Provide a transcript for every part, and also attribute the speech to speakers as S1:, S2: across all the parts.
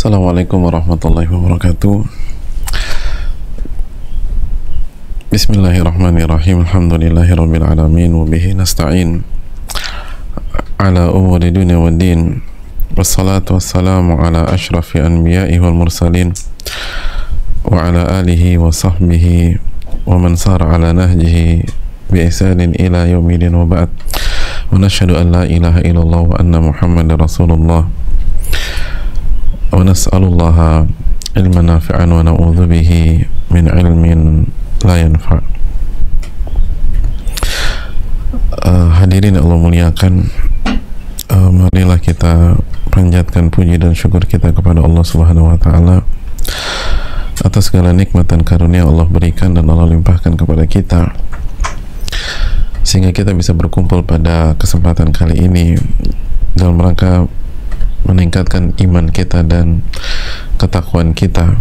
S1: Assalamualaikum warahmatullahi wabarakatuh. Bismillahirrahmanirrahim. Alhamdulillahirabbil alamin wa bihi nasta'in ala umuri dunya waddin. Wassalatu wassalamu ala asyrafil anbiya'i wal mursalin wa ala alihi wa sahbihi wa man sara ala nahjihi bi ihsanin ila yaumil wa ba'd. Wa nashhadu an la ilaha illallah wa anna Muhammadar Rasulullah. Wa nas'alullaha ilman nafi'an wa na'udzu bihi min ilmin la yanfa'. Hadirin Allah muliakan, marilah kita panjatkan puji dan syukur kita kepada Allah Subhanahu wa taala atas segala nikmat dan karunia Allah berikan dan Allah limpahkan kepada kita, sehingga kita bisa berkumpul pada kesempatan kali ini dalam rangka meningkatkan iman kita dan ketakwaan kita.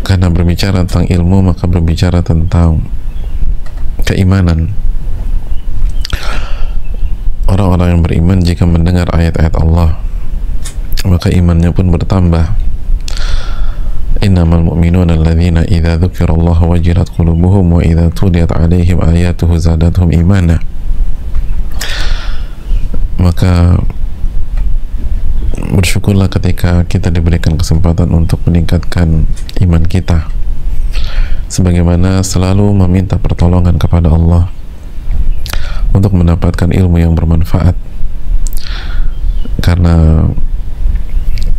S1: Karena berbicara tentang ilmu, maka berbicara tentang keimanan. Orang-orang yang beriman jika mendengar ayat-ayat Allah, maka imannya pun bertambah. Innamal mu'minuna alladzina idza dzukirallahu wajilat qulubuhum wa idza tuliyat 'alaihim ayatuhu zadatuhum imana. Maka bersyukurlah ketika kita diberikan kesempatan untuk meningkatkan iman kita, sebagaimana selalu meminta pertolongan kepada Allah untuk mendapatkan ilmu yang bermanfaat, karena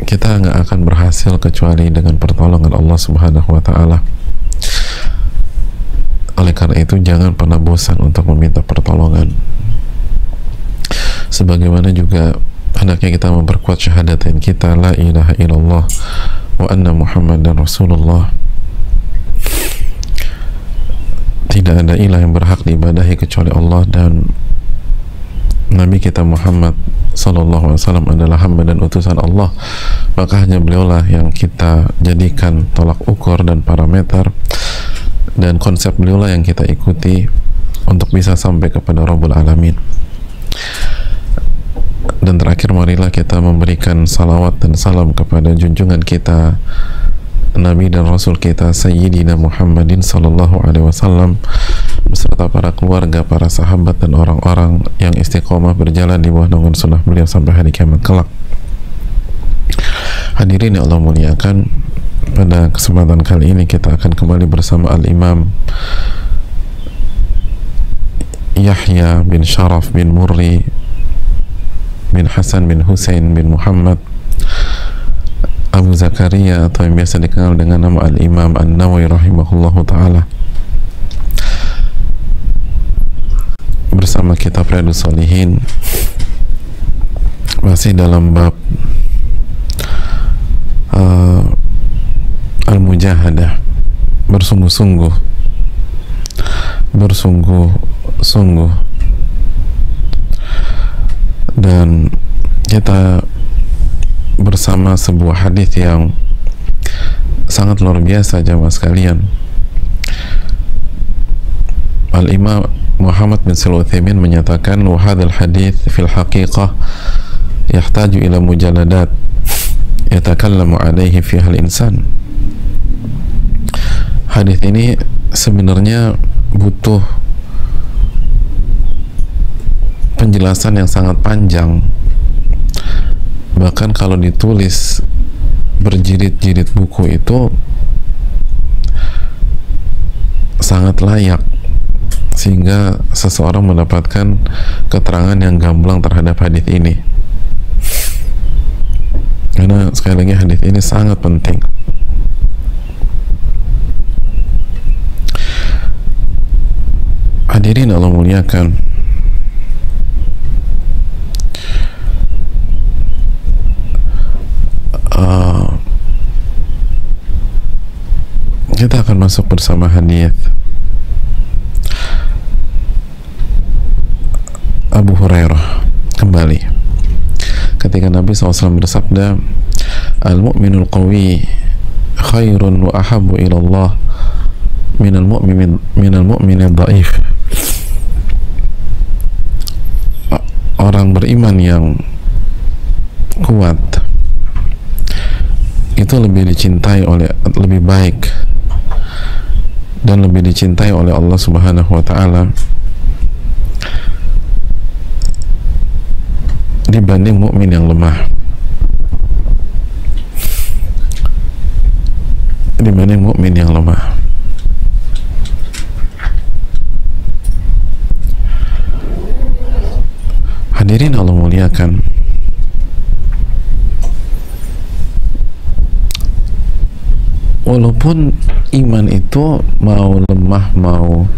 S1: kita nggak akan berhasil kecuali dengan pertolongan Allah Subhanahu wa taala. Oleh karena itu, jangan pernah bosan untuk meminta pertolongan. Sebagaimana juga hendaknya kita memperkuat syahadatain kita, la ilaha illallah wa anna Muhammadan Rasulullah. Tidak ada ilah yang berhak diibadahi kecuali Allah, dan Nabi kita Muhammad sallallahu alaihi wasallam adalah hamba dan utusan Allah. Maka hanya beliaulah yang kita jadikan tolak ukur dan parameter, dan konsep beliaulah yang kita ikuti untuk bisa sampai kepada Rabbul Alamin. Dan terakhir, marilah kita memberikan salawat dan salam kepada junjungan kita, Nabi dan Rasul kita Sayyidina Muhammadin sallallahu alaihi wasallam, beserta para keluarga, para sahabat, dan orang-orang yang istiqomah berjalan di bawah naungan sunnah beliau sampai hari kiamat kelak. Hadirin yang Allah muliakan, pada kesempatan kali ini kita akan kembali bersama Al-Imam Yahya bin Sharaf bin Murri bin Hasan bin Husain bin Muhammad Abu Zakaria, atau yang biasa dikenal dengan nama Al-Imam An-Nawawi rahimahullahu ta'ala, bersama kitab Riyadhus Shalihin, masih dalam bab Al-Mujahadah, bersungguh-sungguh, dan kita bersama sebuah hadis yang sangat luar biasa, jamaah sekalian. Al-Imam Muhammad bin Shalih Al-Utsaimin menyatakan, wa hadzal hadits fil haqiqah yahtaju ila mujalladat yatakallamu alaihi fiha al-insan. Hadis ini sebenarnya butuh penjelasan yang sangat panjang. Bahkan kalau ditulis berjilid-jilid buku itu sangat layak, sehingga seseorang mendapatkan keterangan yang gamblang terhadap hadis ini. Karena sekali lagi hadis ini sangat penting. Hadirin Allah muliakan, kita akan masuk bersama hadis Abu Hurairah kembali, ketika Nabi SAW bersabda, al-mu'minul qawi khairun wa ahabbu ilallah minal mu'minil dhaif. Orang beriman yang kuat itu lebih dicintai lebih baik dan lebih dicintai oleh Allah Subhanahu wa taala dibanding mukmin yang lemah, dibanding mukmin yang lemah. Hadirin Allah muliakan, walaupun iman itu mau lemah mau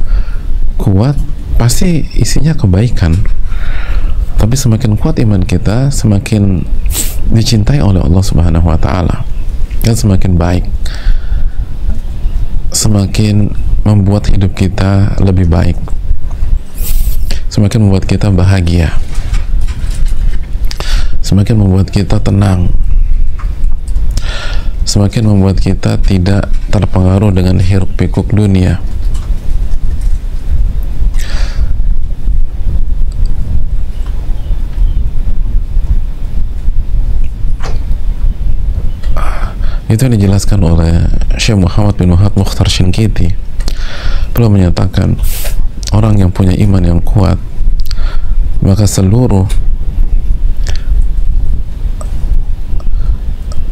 S1: kuat pasti isinya kebaikan, tapi semakin kuat iman kita semakin dicintai oleh Allah Subhanahu wa taala dan semakin baik, semakin membuat hidup kita lebih baik, semakin membuat kita bahagia, semakin membuat kita tenang, semakin membuat kita tidak terpengaruh dengan hiruk pikuk dunia. Itu yang dijelaskan oleh Syekh Muhammad bin Wahab Mukhtar Shinkiti. Beliau menyatakan orang yang punya iman yang kuat maka seluruh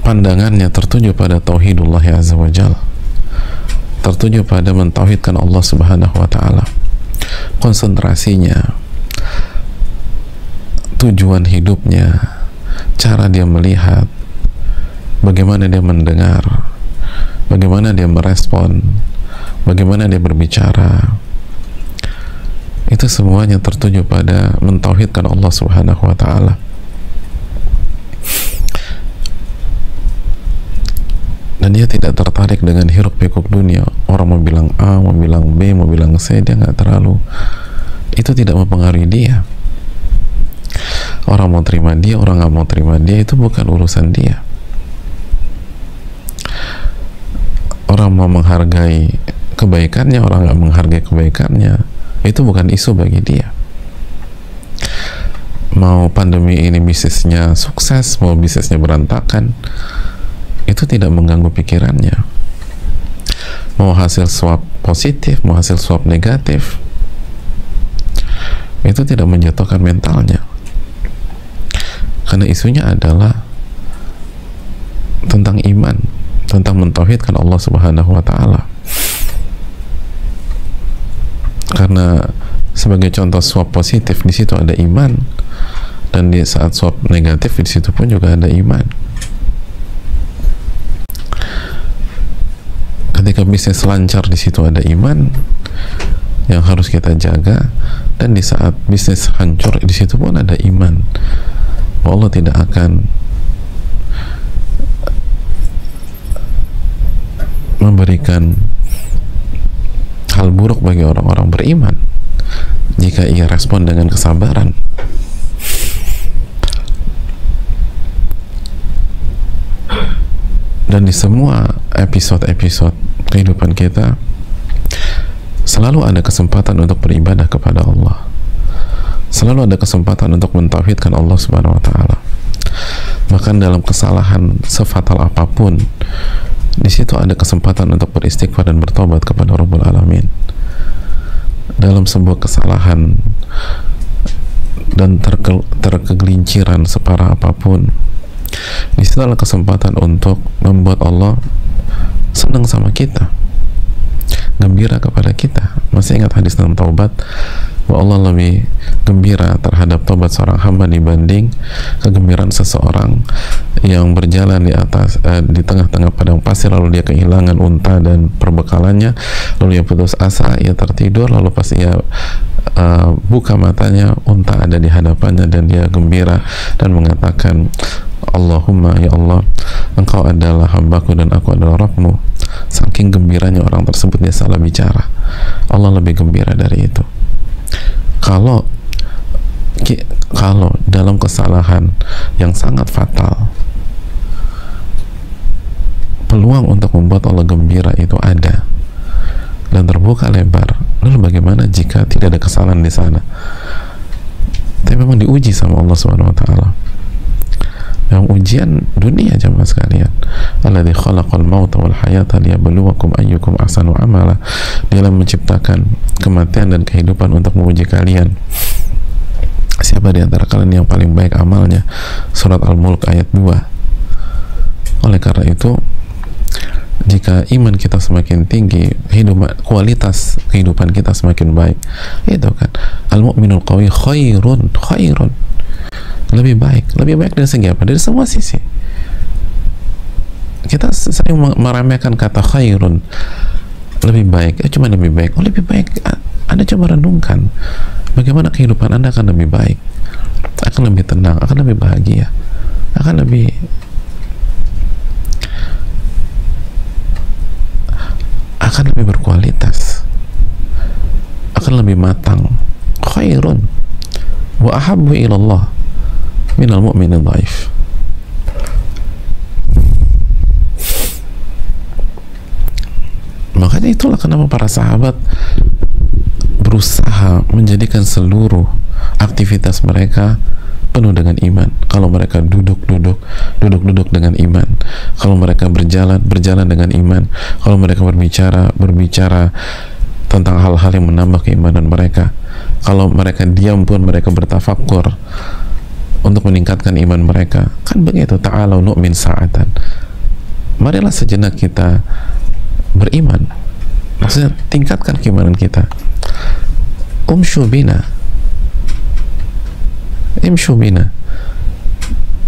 S1: pandangannya tertuju pada tauhidullah azza wa jalla, tertuju pada mentauhidkan Allah Subhanahu wa taala. Konsentrasinya, tujuan hidupnya, cara dia melihat, bagaimana dia mendengar, bagaimana dia merespon, bagaimana dia berbicara, itu semuanya tertuju pada mentauhidkan Allah Subhanahu wa taala. Dan dia tidak tertarik dengan hiruk pikuk dunia. Orang mau bilang A, mau bilang B, mau bilang C, dia nggak terlalu, itu tidak mempengaruhi dia. Orang mau terima dia, orang nggak mau terima dia, itu bukan urusan dia. Orang mau menghargai kebaikannya, orang nggak menghargai kebaikannya, itu bukan isu bagi dia. Mau pandemi ini bisnisnya sukses, mau bisnisnya berantakan, itu tidak mengganggu pikirannya. Mau hasil swab positif, mau hasil swab negatif, itu tidak menjatuhkan mentalnya, karena isunya adalah tentang iman, tentang mentauhidkan Allah Subhanahu wa taala. Karena sebagai contoh swab positif, di situ ada iman, dan di saat swab negatif di situ pun juga ada iman. Ketika bisnis lancar, di situ ada iman yang harus kita jaga, dan di saat bisnis hancur di situ pun ada iman. Allah tidak akan memberikan hal buruk bagi orang-orang beriman jika ia respon dengan kesabaran. Dan di semua episode-episode kehidupan kita selalu ada kesempatan untuk beribadah kepada Allah, selalu ada kesempatan untuk mentauhidkan Allah Subhanahu wa taala. Bahkan dalam kesalahan sefatal apapun, di situ ada kesempatan untuk beristighfar dan bertobat kepada Rabbul Alamin. Dalam sebuah kesalahan dan terkegelinciran separah apapun, di situ adalah kesempatan untuk membuat Allah senang sama kita, gembira kepada kita. Masih ingat hadis dalam taubat bahwa Allah lebih gembira terhadap taubat seorang hamba dibanding kegembiraan seseorang yang berjalan di atas di tengah-tengah padang pasir, lalu dia kehilangan unta dan perbekalannya, lalu ia putus asa, ia tertidur, lalu pas ia buka matanya, unta ada di hadapannya, dan dia gembira dan mengatakan, Allahumma, ya Allah, engkau adalah hambaku dan aku adalah Rabbmu. Saking gembiranya orang tersebut, dia salah bicara. Allah lebih gembira dari itu. Kalau dalam kesalahan yang sangat fatal, peluang untuk membuat Allah gembira itu ada dan terbuka lebar, lalu bagaimana jika tidak ada kesalahan di sana, tapi memang diuji sama Allah Subhanahu wa taala? yang ujian dunia jamaah sekalian. Alladzi khalaqal mauta wal hayata liyabluwakum ayyukum ahsanu amala. Dia menciptakan kematian dan kehidupan untuk menguji kalian, siapa di antara kalian yang paling baik amalnya. Surat Al-Mulk ayat 2. Oleh karena itu, jika iman kita semakin tinggi, kualitas kehidupan kita semakin baik. Itu kan, al-mu'minul qawi khairun, lebih baik dari segi apa? Dari semua sisi. Kita sering meremehkan kata khairun, lebih baik, cuma lebih baik. Oh, lebih baik, Anda coba renungkan bagaimana kehidupan Anda akan lebih baik, akan lebih tenang, akan lebih bahagia, akan lebih berkualitas, akan lebih matang. Khairun wa ahabbu ilallah minal mu'min dhaif. Makanya itulah kenapa para sahabat berusaha menjadikan seluruh aktivitas mereka penuh dengan iman. Kalau mereka duduk dengan iman. Kalau mereka berjalan dengan iman. Kalau mereka berbicara tentang hal-hal yang menambah keimanan mereka. Kalau mereka diam pun mereka bertafakkur untuk meningkatkan iman mereka. Kan begitu, ta'alau nu'min sa'atan. Marilah sejenak kita beriman. Maksudnya tingkatkan keimanan kita. Imshu bina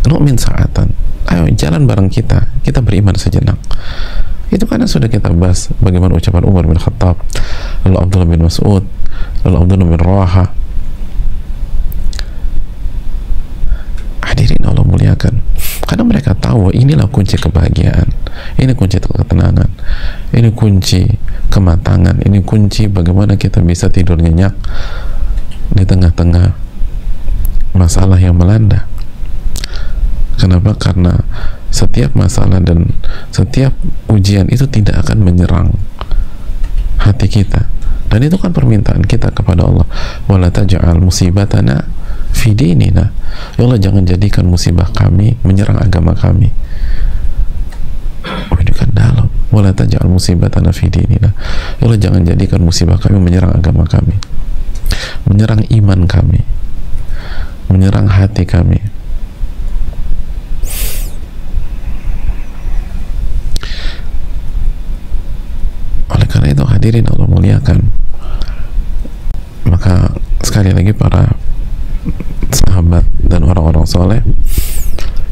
S1: nu'min sa'atan. Ayo jalan bareng kita beriman sejenak. Itu karena sudah kita bahas bagaimana ucapan Umar bin Khattab, lalu Abdullah bin Mas'ud, lalu Abdullah bin Rawaha. Hadirin Allah muliakan, karena mereka tahu inilah kunci kebahagiaan, ini kunci ketenangan, ini kunci kematangan, ini kunci bagaimana kita bisa tidur nyenyak di tengah-tengah masalah yang melanda. Kenapa? Karena setiap masalah dan setiap ujian itu tidak akan menyerang hati kita, dan itu kan permintaan kita kepada Allah, wala taj'al musibatana fi dinina. Ya Allah, jangan jadikan musibah kami menyerang agama kami. Oh, ini kan dalam, wala taj'al musibatana fi dinina. Ya Allah, jangan jadikan musibah kami menyerang agama kami, menyerang iman kami, menyerang hati kami. Oleh karena itu hadirin Allah muliakan, maka sekali lagi para sahabat dan orang-orang soleh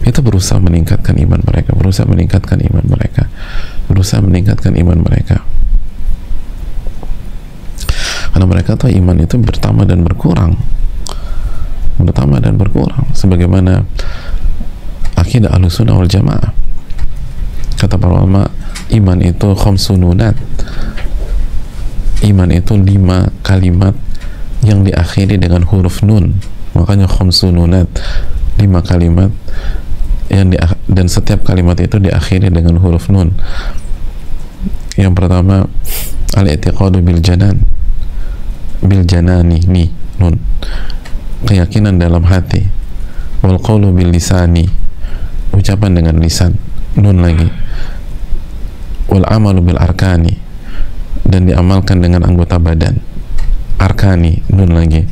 S1: itu berusaha meningkatkan iman mereka, berusaha meningkatkan iman mereka, karena mereka tahu iman itu bertambah dan berkurang, sebagaimana akidah Ahlussunnah wal Jamaah. Kata para ulama, iman itu khamsununat, iman itu 5 kalimat yang diakhiri dengan huruf nun, makanya khamsununat, 5 kalimat yang dan setiap kalimat itu diakhiri dengan huruf nun. Yang pertama, al-i'tiqadu bil janani, nih nun, keyakinan dalam hati. Wal qawlu bil lisani, ucapan dengan lisan, nun lagi. Wal amalu bil arkani, dan diamalkan dengan anggota badan, arkani, nun lagi.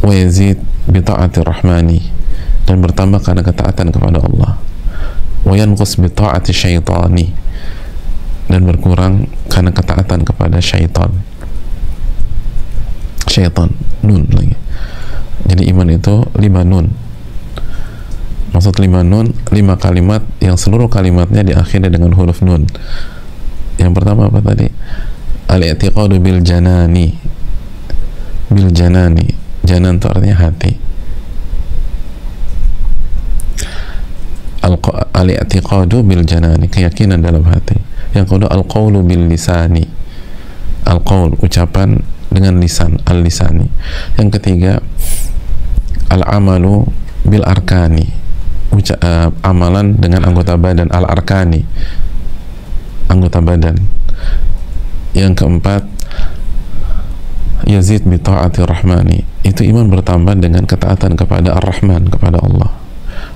S1: Wa yazid bi ta'ati rahmani, dan bertambah karena ketaatan kepada Allah. Wa yanqus bi ta'ati syaitani, dan berkurang karena ketaatan kepada syaitan, nun lagi. Jadi iman itu 5 nun. Maksud 5 nun, 5 kalimat yang seluruh kalimatnya diakhiri dengan huruf nun. Yang pertama apa tadi? Al-i'tiqadu bil janani. Janan itu artinya hati. Al-i'tiqadu bil janani, keyakinan dalam hati. Yang kedua, al-qawlu bil lisani. Al-qawl, ucapan dengan lisan, al-lisani. Yang ketiga, al-amalu bil arkani, amalan dengan anggota badan, al-arkani, anggota badan. Yang keempat, yazid bi ta'ati rahmani, itu iman bertambah dengan ketaatan kepada ar-Rahman, kepada Allah.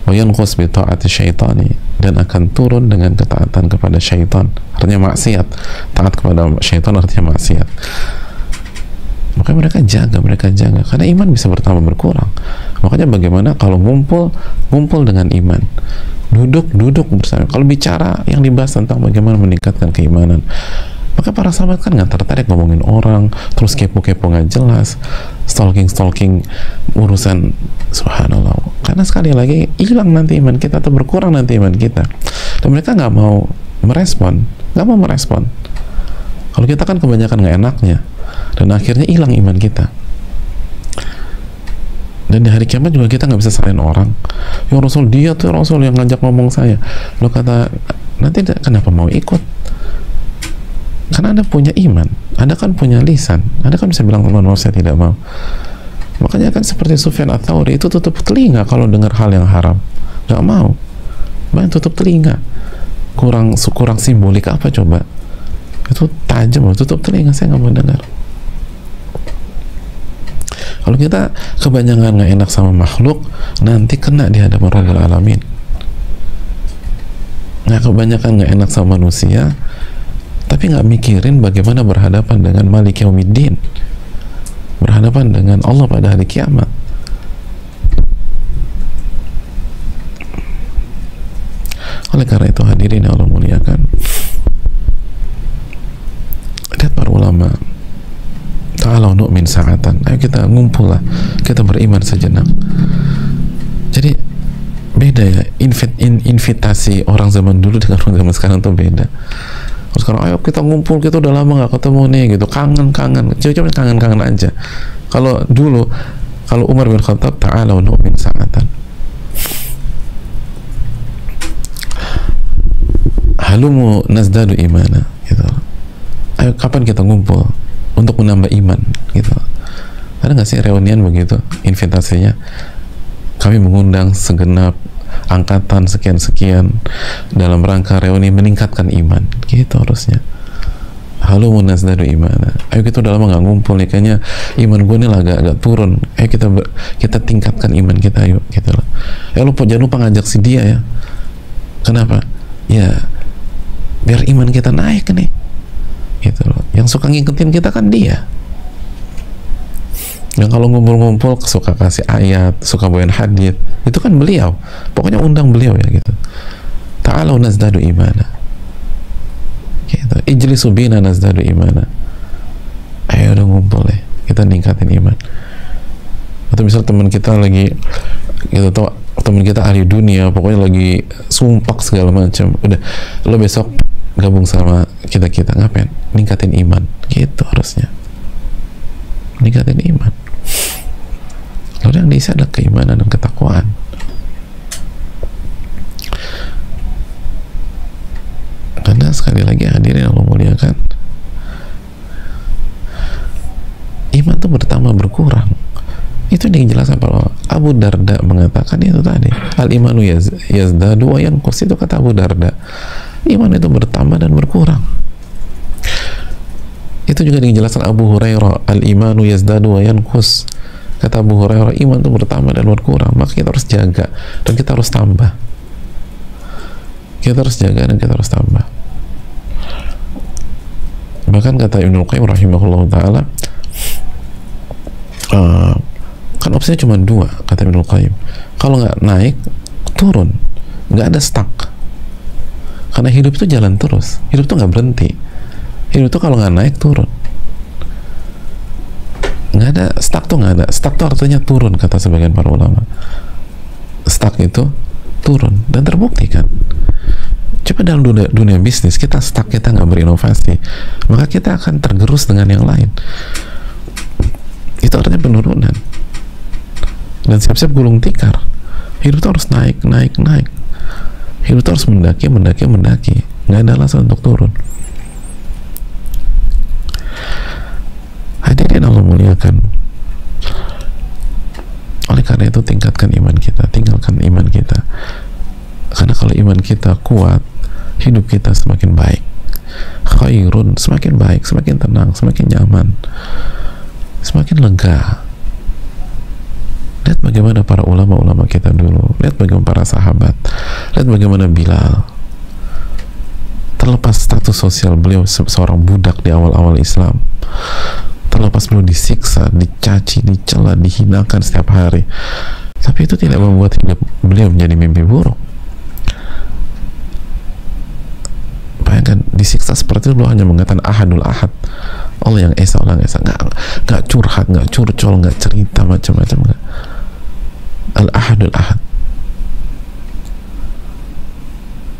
S1: wa yanqus bi ta'ati syaitani, dan akan turun dengan ketaatan kepada syaitan, artinya maksiat. Taat kepada syaitan artinya maksiat. Makanya mereka jaga karena iman bisa bertambah berkurang. Makanya bagaimana kalau ngumpul dengan iman, duduk bersama, kalau bicara yang dibahas tentang bagaimana meningkatkan keimanan. Maka para sahabat kan nggak tertarik ngomongin orang, terus kepo-kepo nggak jelas, stalking urusan, subhanallah. Karena sekali lagi hilang nanti iman kita atau berkurang nanti iman kita. Dan mereka nggak mau merespon. Kalau kita kan kebanyakan nggak enaknya, dan akhirnya hilang iman kita. Dan di hari kiamat juga kita nggak bisa salahin orang. Ya Rasul, dia tuh Rasul yang ngajak ngomong saya. Lo kata, nanti kenapa mau ikut? Karena Anda punya iman, Anda kan punya lisan, Anda kan bisa bilang teman saya tidak mau. Makanya kan seperti Sufyan Ats-Tsauri itu tutup telinga kalau dengar hal yang haram, nggak mau. Bahkan tutup telinga. Kurang simbolik apa coba? Itu tajam, tutup telinga, saya nggak mau dengar. Kalau kita kebanyakan nggak enak sama makhluk, nanti kena di hadapan Rabbul Alamin. Nggak kebanyakan nggak enak sama manusia, tapi nggak mikirin bagaimana berhadapan dengan Malik Yaumiddin, berhadapan dengan Allah pada hari kiamat. Oleh karena itu hadirin yang Allah muliakan, lihat para ulama, ta'alau nu'min sa'atan, ayo kita ngumpul lah, kita beriman sejenak. Jadi beda ya, invitasi orang zaman dulu dengan orang zaman sekarang tuh beda. Sekarang ayo kita ngumpul, kita udah lama nggak ketemu nih gitu, kangen cuma kangen aja. Kalau dulu, kalau Umar bin Khattab, ta'alau nu'min sa'atan, halumu nazdadu imana gitu. Ayo kapan kita ngumpul untuk menambah iman gitu. Ada nggak sih reunian begitu invitasinya? Kami mengundang segenap angkatan sekian dalam rangka reuni meningkatkan iman, gitu harusnya. Halo munazdadu imana, ayo kita udah lama nggak ngumpul nih, kayaknya iman gue nih lah agak turun, ayo kita tingkatkan iman kita, ayo gitu loh. Jangan lupa ngajak si dia ya. Kenapa? Ya biar iman kita naik nih, gitu loh. Yang suka ngikutin kita kan dia. Yang kalau ngumpul-ngumpul suka kasih ayat, suka bawain hadits, itu kan beliau. Pokoknya undang beliau ya gitu. Ta'alau nazdadu imana. Gitu. Ijlisu bina nazdadu imana. Ayo udah ngumpul ya, kita ningkatin iman. Atau misal teman kita lagi gitu, atau teman kita ahli dunia, pokoknya lagi sumpak segala macam. Udah, lo besok gabung sama kita ngapain? Ningkatin iman. Gitu harusnya. Ningkatin iman. Lalu yang diisi adalah keimanan dan ketakwaan. Karena sekali lagi hadirin Allah muliakan, iman itu bertambah berkurang. Itu yang dijelaskan kalau Abu Darda mengatakan itu tadi, al imanu yazdadu wa yanqus, itu kata Abu Darda. Iman itu bertambah dan berkurang. Itu juga dijelaskan Abu Hurairah, al imanu yazdadu wa yanqus. Kata Abu Hurairah, iman itu bertambah dan berkurang, maka kita harus jaga dan kita harus tambah. Kita harus jaga dan kita harus tambah. Bahkan kata Ibnu Qayyim rahimahullah ta'ala, kan opsinya cuma dua, kata Ibnu Qayyim. Kalau nggak naik, turun, nggak ada stuck. Karena hidup itu jalan terus, hidup itu nggak berhenti. Hidup itu kalau nggak naik, turun. Nggak ada stuck tuh, nggak ada. Stuck tuh artinya turun, kata sebagian para ulama. Stuck itu turun, dan terbukti kan. Coba dalam dunia bisnis, kita stuck, kita nggak berinovasi, maka kita akan tergerus dengan yang lain. Itu artinya penurunan. Dan siap-siap gulung tikar. Hidup itu harus naik. Hidup itu harus mendaki. Nggak ada alasan untuk turun. Hadirin Allah muliakan. Oleh karena itu tingkatkan iman kita, tinggalkan iman kita. Karena kalau iman kita kuat, hidup kita semakin baik. Khairun, semakin baik, semakin tenang, semakin nyaman, semakin lega. Lihat bagaimana para ulama-ulama kita dulu, lihat bagaimana para sahabat, lihat bagaimana Bilal. Terlepas status sosial beliau seorang budak di awal-awal Islam, terlepas beliau disiksa, dicaci, dicela, dihinakan setiap hari, tapi itu tidak membuat hidup beliau menjadi mimpi buruk. Bayangkan, disiksa seperti itu, beliau hanya mengatakan ahadul ahad, Allah yang esa, Allah yang esa, nggak curhat, nggak curcol, nggak cerita macam-macam, nggak. Al-ahadul ahad,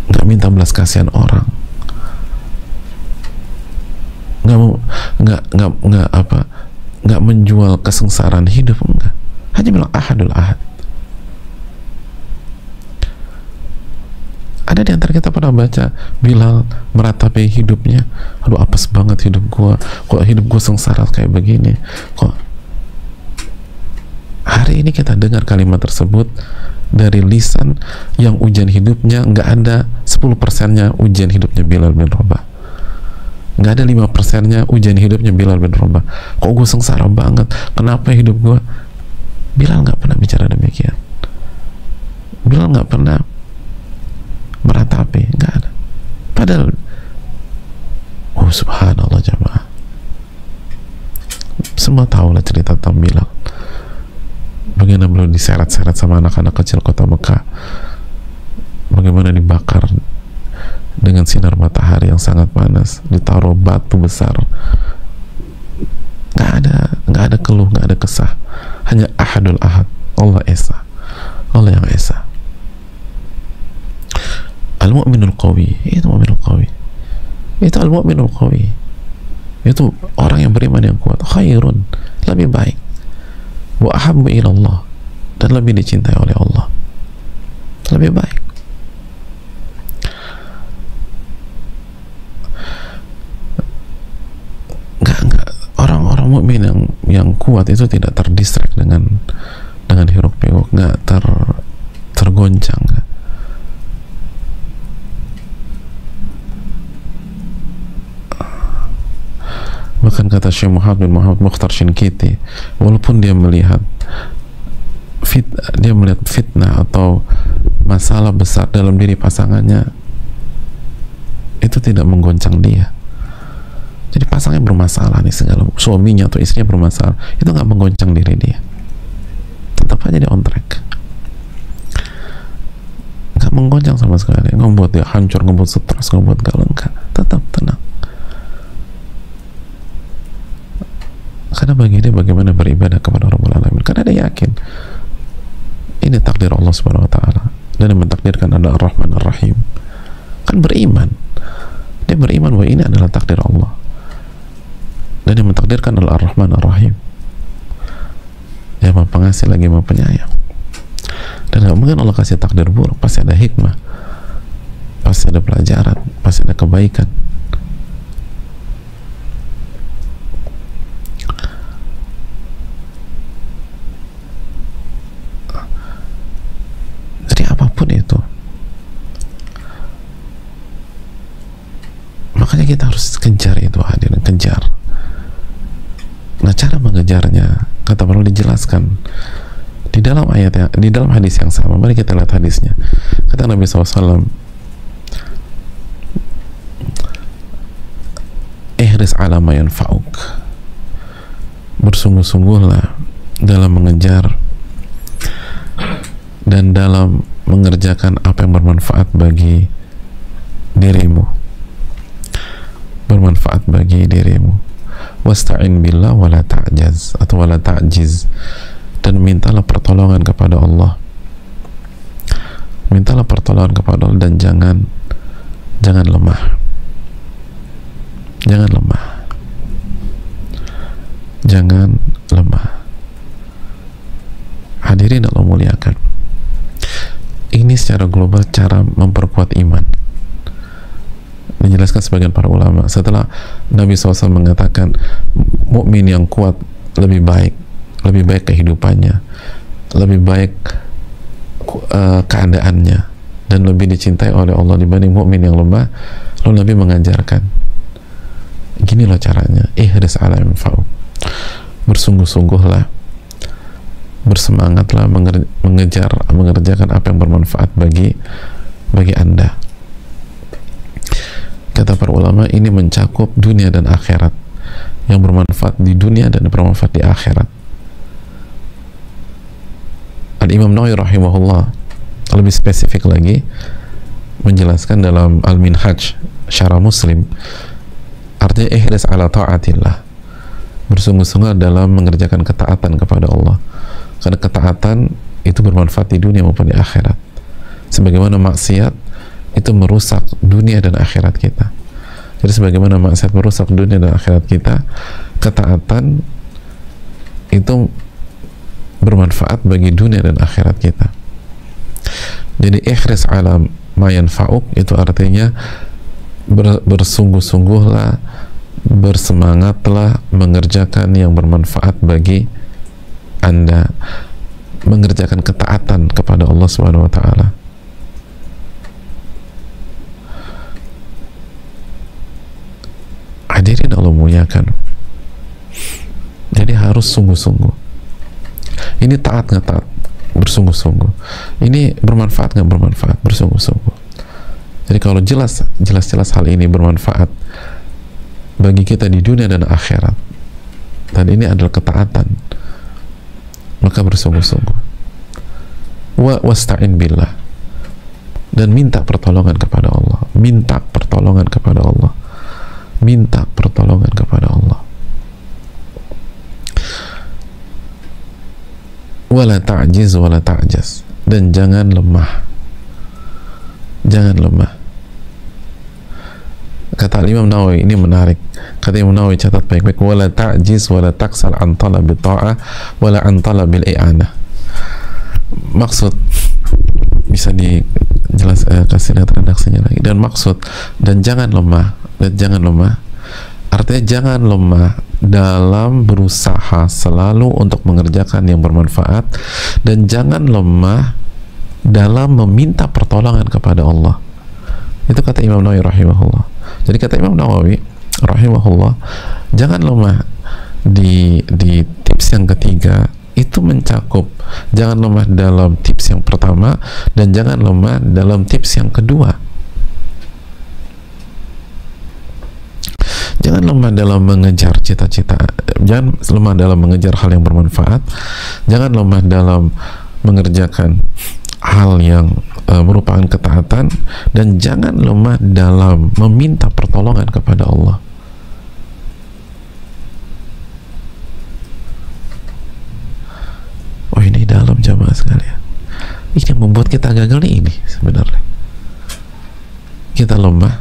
S1: nggak minta belas kasihan orang, nggak menjual kesengsaraan hidup, enggak, hanya bilang ahadul ahad. Ada di antara kita pernah baca Bilal meratapi hidupnya, aduh apes banget hidup gua, kok hidup gua sengsara kayak begini, kok. Hari ini kita dengar kalimat tersebut dari lisan yang ujian hidupnya nggak ada 10%-nya ujian hidupnya Bilal bin Rabah, nggak ada 5%-nya ujian hidupnya Bilal bin Rabah. Kok gue sengsara banget, kenapa hidup gue? Bilal nggak pernah bicara demikian. Bilal nggak pernah meratapi, nggak ada. Padahal, oh subhanallah jamaah, semua tahulah cerita tentang Bilal, bagaimana beliau diseret-seret sama anak-anak kecil kota Mekah, bagaimana dibakar dengan sinar matahari yang sangat panas, ditaruh batu besar, nggak ada keluh, nggak ada kesah, hanya ahadul ahad, Allah esa, Allah yang esa. Al-mu'minul qawi, itu mu'minul qawi, itu al-mu'minul qawi, itu orang yang beriman yang kuat, khairun, lebih baik, wa ahabbu ilallah, dan lebih dicintai oleh Allah, lebih baik. Enggak, orang-orang mukmin yang kuat itu tidak terdistract dengan hiruk pikuk, nggak tergoncang. Bahkan kata Syekh Muhammad bin Muhammad Mukhtar Shinkiti, walaupun dia melihat fitnah atau masalah besar dalam diri pasangannya, itu tidak menggoncang dia. Jadi pasangannya bermasalah nih, segala suaminya atau istrinya bermasalah, itu nggak menggoncang diri dia, tetap aja dia on track, nggak menggoncang sama sekali, nggak membuat dia hancur, nggak membuat stres, nggak membuat galau, enggak, tetap tenang. Karena bagi dia bagaimana beribadah kepada Rabbul Alamin, karena dia yakin ini takdir Allah Subhanahu Wa Taala, dan yang mentakdirkan adalah Ar-Rahman Ar-Rahim. Kan beriman, dia beriman bahwa ini adalah takdir Allah, dan yang mentakdirkan adalah Ar-Rahman Ar-Rahim, yang Maha Pengasih lagi Maha Penyayang. Dan gak mungkin Allah kasih takdir buruk, pasti ada hikmah, pasti ada pelajaran, pasti ada kebaikan. Jadi apapun itu, makanya kita harus kejar itu, hadirin, kejar. Nah, cara mengejarnya kata perlu dijelaskan di dalam ayat, di dalam hadis yang sama. Mari kita lihat hadisnya. Kata Nabi SAW, ihris ala ma yanfa'uk, bersungguh-sungguhlah dalam mengejar dan dalam mengerjakan apa yang bermanfaat bagi dirimu, bermanfaat bagi dirimu. Wasta'in billah wala ta'jaz, atau wala ta'jiz, dan mintalah pertolongan kepada Allah, mintalah pertolongan kepada Allah, dan jangan lemah, jangan lemah, jangan lemah. Hadirin Allah muliakan, ini secara global cara memperkuat iman. Menjelaskan sebagian para ulama, setelah Nabi SAW mengatakan mukmin yang kuat lebih baik kehidupannya, lebih baik keadaannya, dan lebih dicintai oleh Allah dibanding mukmin yang lemah, lalu Nabi mengajarkan, gini loh caranya, ihris ala yanfa'u, bersungguh-sungguhlah bersemangatlah mengerjakan apa yang bermanfaat bagi Anda. Kata para ulama, ini mencakup dunia dan akhirat, yang bermanfaat di dunia dan bermanfaat di akhirat. Al-Imam Nawawi rahimahullah lebih spesifik lagi menjelaskan dalam Al-Minhaj Syarah Muslim, artinya ihris ala ta'atillah, bersungguh-sungguh dalam mengerjakan ketaatan kepada Allah, karena ketaatan itu bermanfaat di dunia maupun di akhirat. Sebagaimana maksiat itu merusak dunia dan akhirat kita. Jadi sebagaimana maksiat merusak dunia dan akhirat kita, ketaatan itu bermanfaat bagi dunia dan akhirat kita. Jadi ihris ala ma yanfa'uk itu artinya bersungguh-sungguhlah, bersemangatlah mengerjakan yang bermanfaat bagi Anda, mengerjakan ketaatan kepada Allah Subhanahu wa taala. Hadirin Allah muliakan. Jadi harus sungguh-sungguh. Ini taat nggak taat? Bersungguh-sungguh. Ini bermanfaat nggak bermanfaat? Bersungguh-sungguh. Jadi kalau jelas hal ini bermanfaat bagi kita di dunia dan akhirat, dan ini adalah ketaatan, maka bersungguh-sungguh. Wasta'in billah, dan minta pertolongan kepada Allah. Minta pertolongan kepada Allah. Minta pertolongan kepada Allah. Wala ta'jiz wala ta'jaz, dan jangan lemah. Jangan lemah. Kata Imam Nawawi, ini menarik. Kata Imam Nawawi, catat baik-baik, wala ta'jiz wala taksal an talabil ta'ah wala an talabil i'anah. Maksud, bisa kasih lihat redaksinya lagi. Dan maksud, dan jangan lemah, artinya jangan lemah dalam berusaha selalu untuk mengerjakan yang bermanfaat, dan jangan lemah dalam meminta pertolongan kepada Allah. Itu kata Imam Nawawi rahimahullah. Jadi kata Imam Nawawi rahimahullah, jangan lemah di tips yang ketiga, itu mencakup jangan lemah dalam tips yang pertama dan jangan lemah dalam tips yang kedua. Jangan lemah dalam mengejar cita-cita, jangan lemah dalam mengejar hal yang bermanfaat, jangan lemah dalam mengerjakan hal yang merupakan ketaatan, dan jangan lemah dalam meminta pertolongan kepada Allah. Oh, ini dalam jamaah sekalian. Ini yang membuat kita gagal nih, ini sebenarnya. Kita lemah.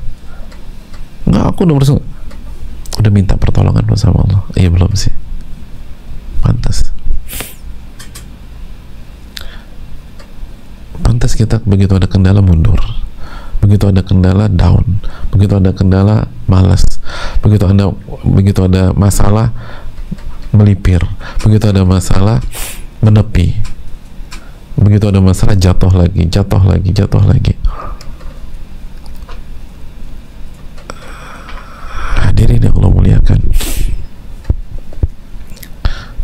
S1: Enggak, aku udah minta pertolongan sama Allah. Iya, belum sih. Pantas kita begitu ada kendala mundur, begitu ada kendala down, begitu ada kendala malas, begitu ada masalah melipir, begitu ada masalah menepi, begitu ada masalah jatuh lagi. Hadirin yang Allah muliakan,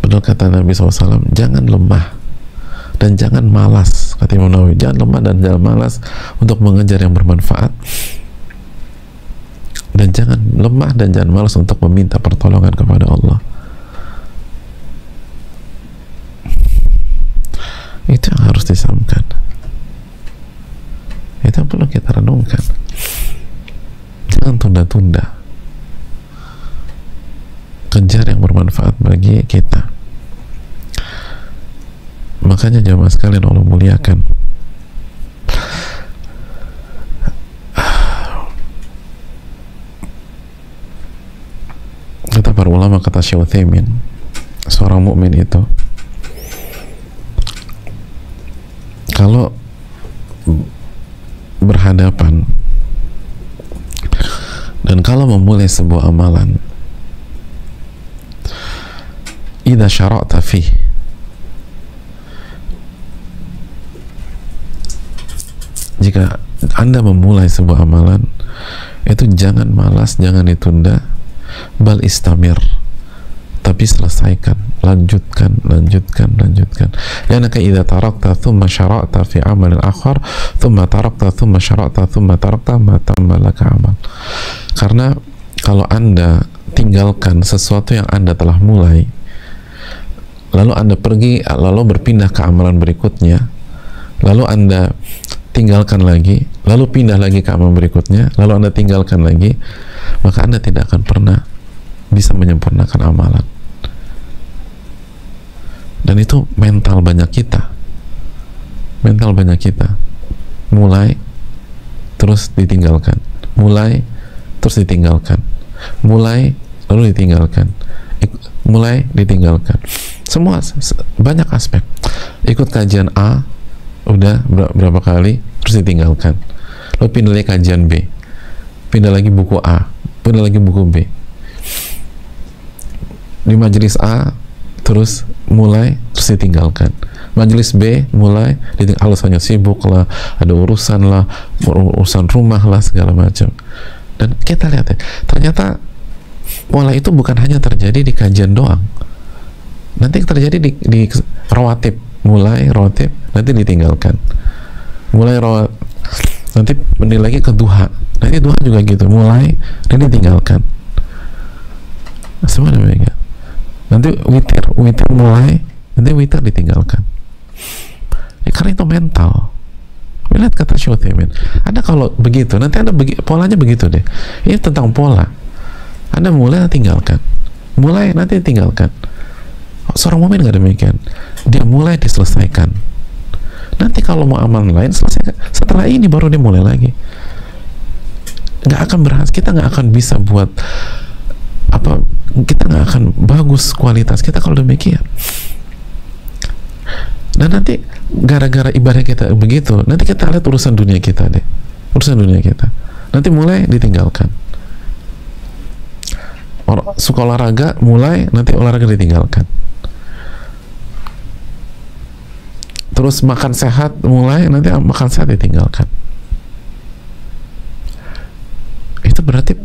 S1: benar kata Nabi SAW, jangan lemah dan jangan malas. Kata Imam Nawawi, jangan lemah dan jangan malas untuk mengejar yang bermanfaat, dan jangan lemah dan jangan malas untuk meminta pertolongan kepada Allah. Itu yang harus disampaikan, itu yang perlu kita renungkan. Jangan tunda-tunda, kejar yang bermanfaat bagi kita. Makanya jamaah sekalian Allah muliakan, kata para ulama, kata Syekh Utsaimin, seorang mukmin itu kalau berhadapan dan kalau memulai sebuah amalan, idza syara'ta fih, jika Anda memulai sebuah amalan, itu jangan malas, jangan ditunda, bal istamir, tapi selesaikan, lanjutkan. Li'annaka idza tarakta thumma syara'ta fi amalin akhar thumma tarakta thumma syara'ta thumma tarakta ma tamma laka amal. Karena kalau Anda tinggalkan sesuatu yang Anda telah mulai, lalu Anda pergi, lalu berpindah ke amalan berikutnya, lalu Anda tinggalkan lagi, lalu pindah lagi ke amalan berikutnya, lalu Anda tinggalkan lagi, maka Anda tidak akan pernah bisa menyempurnakan amalan. Dan itu mental banyak kita, mulai terus ditinggalkan, mulai terus ditinggalkan, mulai lalu ditinggalkan, mulai ditinggalkan, semua banyak aspek. Ikut kajian A udah berapa kali terus ditinggalkan, lalu pindah lagi kajian B, pindah lagi buku A, pindah lagi buku B, di majelis A terus mulai terus ditinggalkan, majelis B mulai ditinggalkan, alasannya sibuk lah, ada urusan lah, urusan rumah lah, segala macam. Dan kita lihat ya, ternyata pola itu bukan hanya terjadi di kajian doang, nanti terjadi di rawatib, mulai rawatib nanti ditinggalkan, mulai rawatib nanti pindah lagi ke duha, nanti duha juga gitu, mulai dan ditinggalkan, semua demikian. Nanti witir mulai, nanti witir ditinggalkan. Karena itu mental. Lihat kata Syuthaimin, Anda kalau begitu, nanti Anda polanya begitu deh. Ini tentang pola. Anda mulai, nanti tinggalkan, mulai, nanti tinggalkan. Seorang mukmin nggak demikian. Dia mulai, diselesaikan. Nanti kalau mau amalan lain, selesaikan. Setelah ini baru dia mulai lagi. Nggak akan berhasil. Kita nggak akan bisa buat apa, kita nggak akan bagus kualitas kita kalau demikian. Dan nanti gara-gara ibadah kita begitu, nanti kita lihat urusan dunia kita deh, urusan dunia kita nanti mulai ditinggalkan. Suka olahraga mulai, nanti olahraga ditinggalkan. Terus makan sehat mulai, nanti makan sehat ditinggalkan. Itu berarti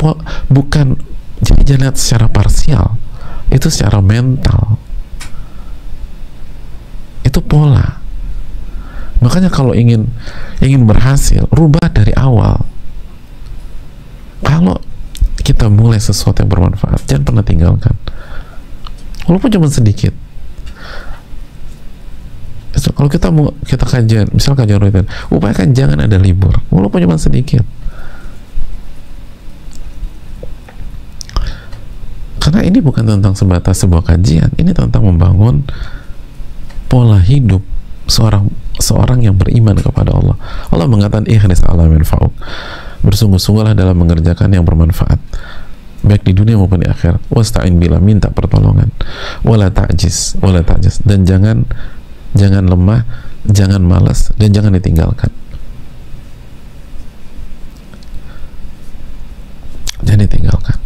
S1: bukan, jadi jangan lihat secara parsial, itu secara mental, itu pola. Makanya kalau ingin berhasil, rubah dari awal. Kalau kita mulai sesuatu yang bermanfaat, jangan pernah tinggalkan, walaupun cuma sedikit. Kalau kita kajian, misal kajian rutin, upayakan jangan ada libur, walaupun cuma sedikit. Karena ini bukan tentang sebatas sebuah kajian, ini tentang membangun pola hidup seorang yang beriman kepada Allah. Allah mengatakan ikhlas ala manfa'uk, bersungguh-sungguhlah dalam mengerjakan yang bermanfaat baik di dunia maupun di akhirat. Wasta'in billah, minta pertolongan. Wala ta'jiz, dan jangan lemah, jangan malas, dan jangan ditinggalkan. Jangan ditinggalkan.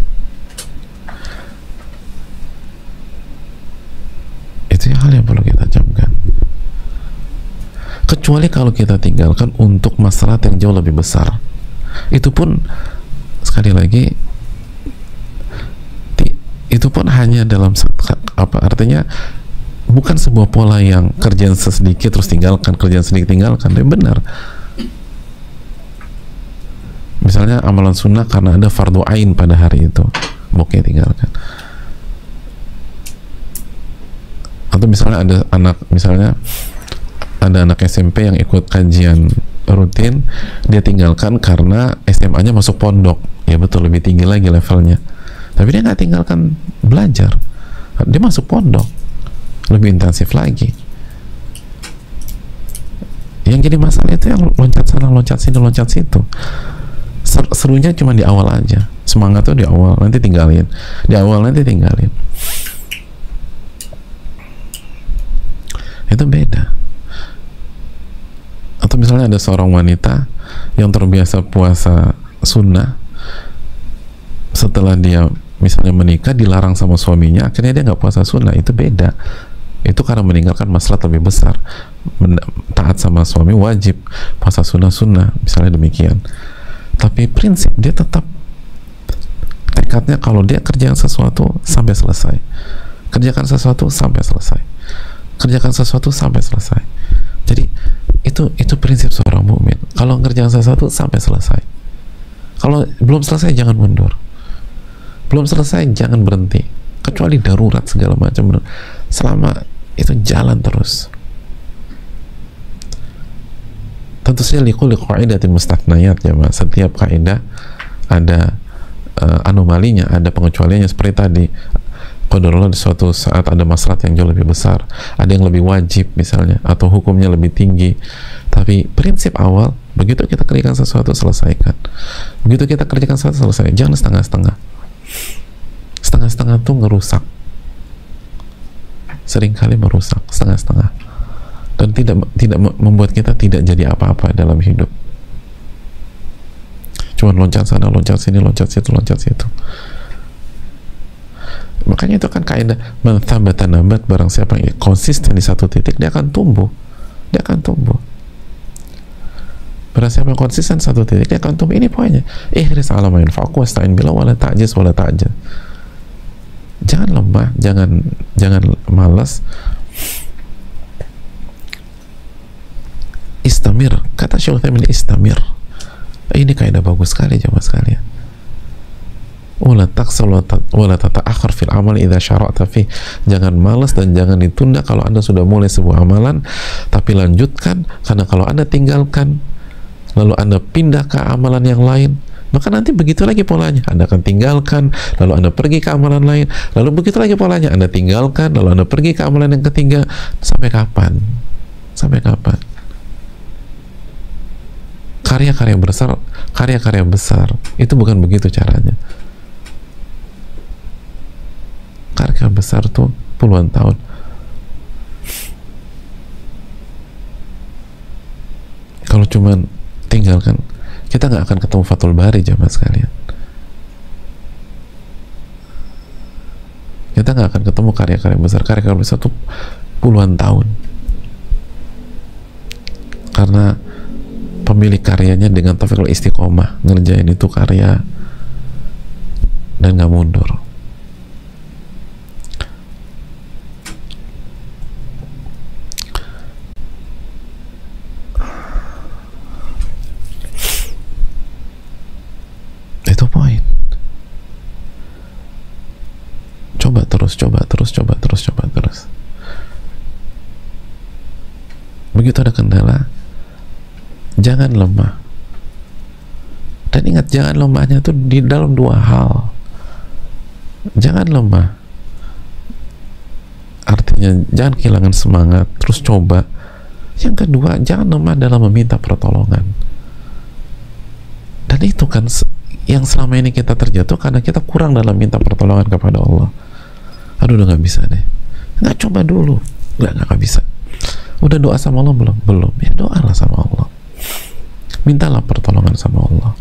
S1: Itu hal yang perlu kita camkan. Kecuali kalau kita tinggalkan untuk masalah yang jauh lebih besar, itu pun sekali lagi itu pun hanya dalam apa artinya, bukan sebuah pola yang kerjaan sedikit terus tinggalkan, kerjaan sedikit tinggalkan. Itu benar. Misalnya amalan sunnah karena ada fardu ain pada hari itu, oke, tinggalkan. Atau misalnya ada anak SMP yang ikut kajian rutin, dia tinggalkan karena SMA-nya masuk pondok, ya betul, lebih tinggi lagi levelnya, tapi dia nggak tinggalkan belajar, dia masuk pondok lebih intensif lagi. Yang jadi masalah itu yang loncat sana, loncat sini, loncat situ. Serunya cuma di awal aja, semangat tuh di awal, nanti tinggalin, di awal nanti tinggalin. Itu beda. Atau misalnya ada seorang wanita yang terbiasa puasa sunnah, setelah dia misalnya menikah dilarang sama suaminya, akhirnya dia nggak puasa sunnah. Itu beda. Itu karena meninggalkan masalah lebih besar. Taat sama suami wajib, puasa sunnah misalnya demikian. Tapi prinsip dia tetap tekadnya kalau dia kerjaan sesuatu sampai selesai. Kerjakan sesuatu sampai selesai. Kerjakan sesuatu sampai selesai. Jadi itu prinsip seorang mukmin. Kalau ngerjakan sesuatu sampai selesai. Kalau belum selesai jangan mundur. Belum selesai jangan berhenti. Kecuali darurat segala macam. Selama itu jalan terus. Tentu saja liqulli qaidatin mustathniyat ya, Mas. Setiap kaidah ada anomalinya, ada pengecualiannya. Seperti tadi, qadarullah di suatu saat ada maslahat yang jauh lebih besar, ada yang lebih wajib misalnya, atau hukumnya lebih tinggi. Tapi prinsip awal, begitu kita kerjakan sesuatu selesaikan. Begitu kita kerjakan sesuatu selesai, jangan setengah-setengah. Setengah-setengah tuh ngerusak, seringkali merusak setengah-setengah, dan tidak membuat kita tidak jadi apa-apa dalam hidup. Cuman loncat sana, loncat sini, loncat situ, loncat situ. Makanya itu kan kaidah man thabata nabat, barang siapa yang konsisten di satu titik dia akan tumbuh. Dia akan tumbuh. Barang siapa yang konsisten satu titik dia akan tumbuh. Ini poinnya. Ihris ala ma yanfa'uka wasta'in billah wala ta'jiz wala ta'jal. Jangan lemah, jangan malas. Istamir, kata Syekh Utsaimin, istamir. Ini kaidah bagus sekali jemaah sekalian. Wala taqsal wala tata'akhir fil amal idza syara'ta fi. Jangan malas dan jangan ditunda kalau Anda sudah mulai sebuah amalan, tapi lanjutkan, karena kalau Anda tinggalkan lalu Anda pindah ke amalan yang lain, maka nanti begitu lagi polanya. Anda akan tinggalkan, lalu Anda pergi ke amalan lain, lalu begitu lagi polanya. Anda tinggalkan, lalu Anda pergi ke amalan yang ketiga. Sampai kapan? Sampai kapan? Karya-karya besar itu bukan begitu caranya. Karya besar tuh puluhan tahun. Kalau cuman tinggalkan, kita nggak akan ketemu Fathul Bari jemaah sekalian. Kita nggak akan ketemu karya-karya besar. Karya-karya besar tuh puluhan tahun. Karena pemilik karyanya dengan taufikul istiqomah ngerjain itu karya dan nggak mundur. Itu poin. Coba terus. Begitu ada kendala, jangan lemah. Dan ingat, jangan lemahnya itu di dalam dua hal. Jangan lemah, artinya jangan kehilangan semangat, terus coba. Yang kedua, jangan lemah dalam meminta pertolongan. Dan itu kan yang selama ini kita terjatuh karena kita kurang dalam minta pertolongan kepada Allah. Aduh, udah nggak bisa deh. Nggak, coba dulu. Nggak bisa. Udah doa sama Allah belum? Belum. Ya doalah sama Allah. Mintalah pertolongan sama Allah.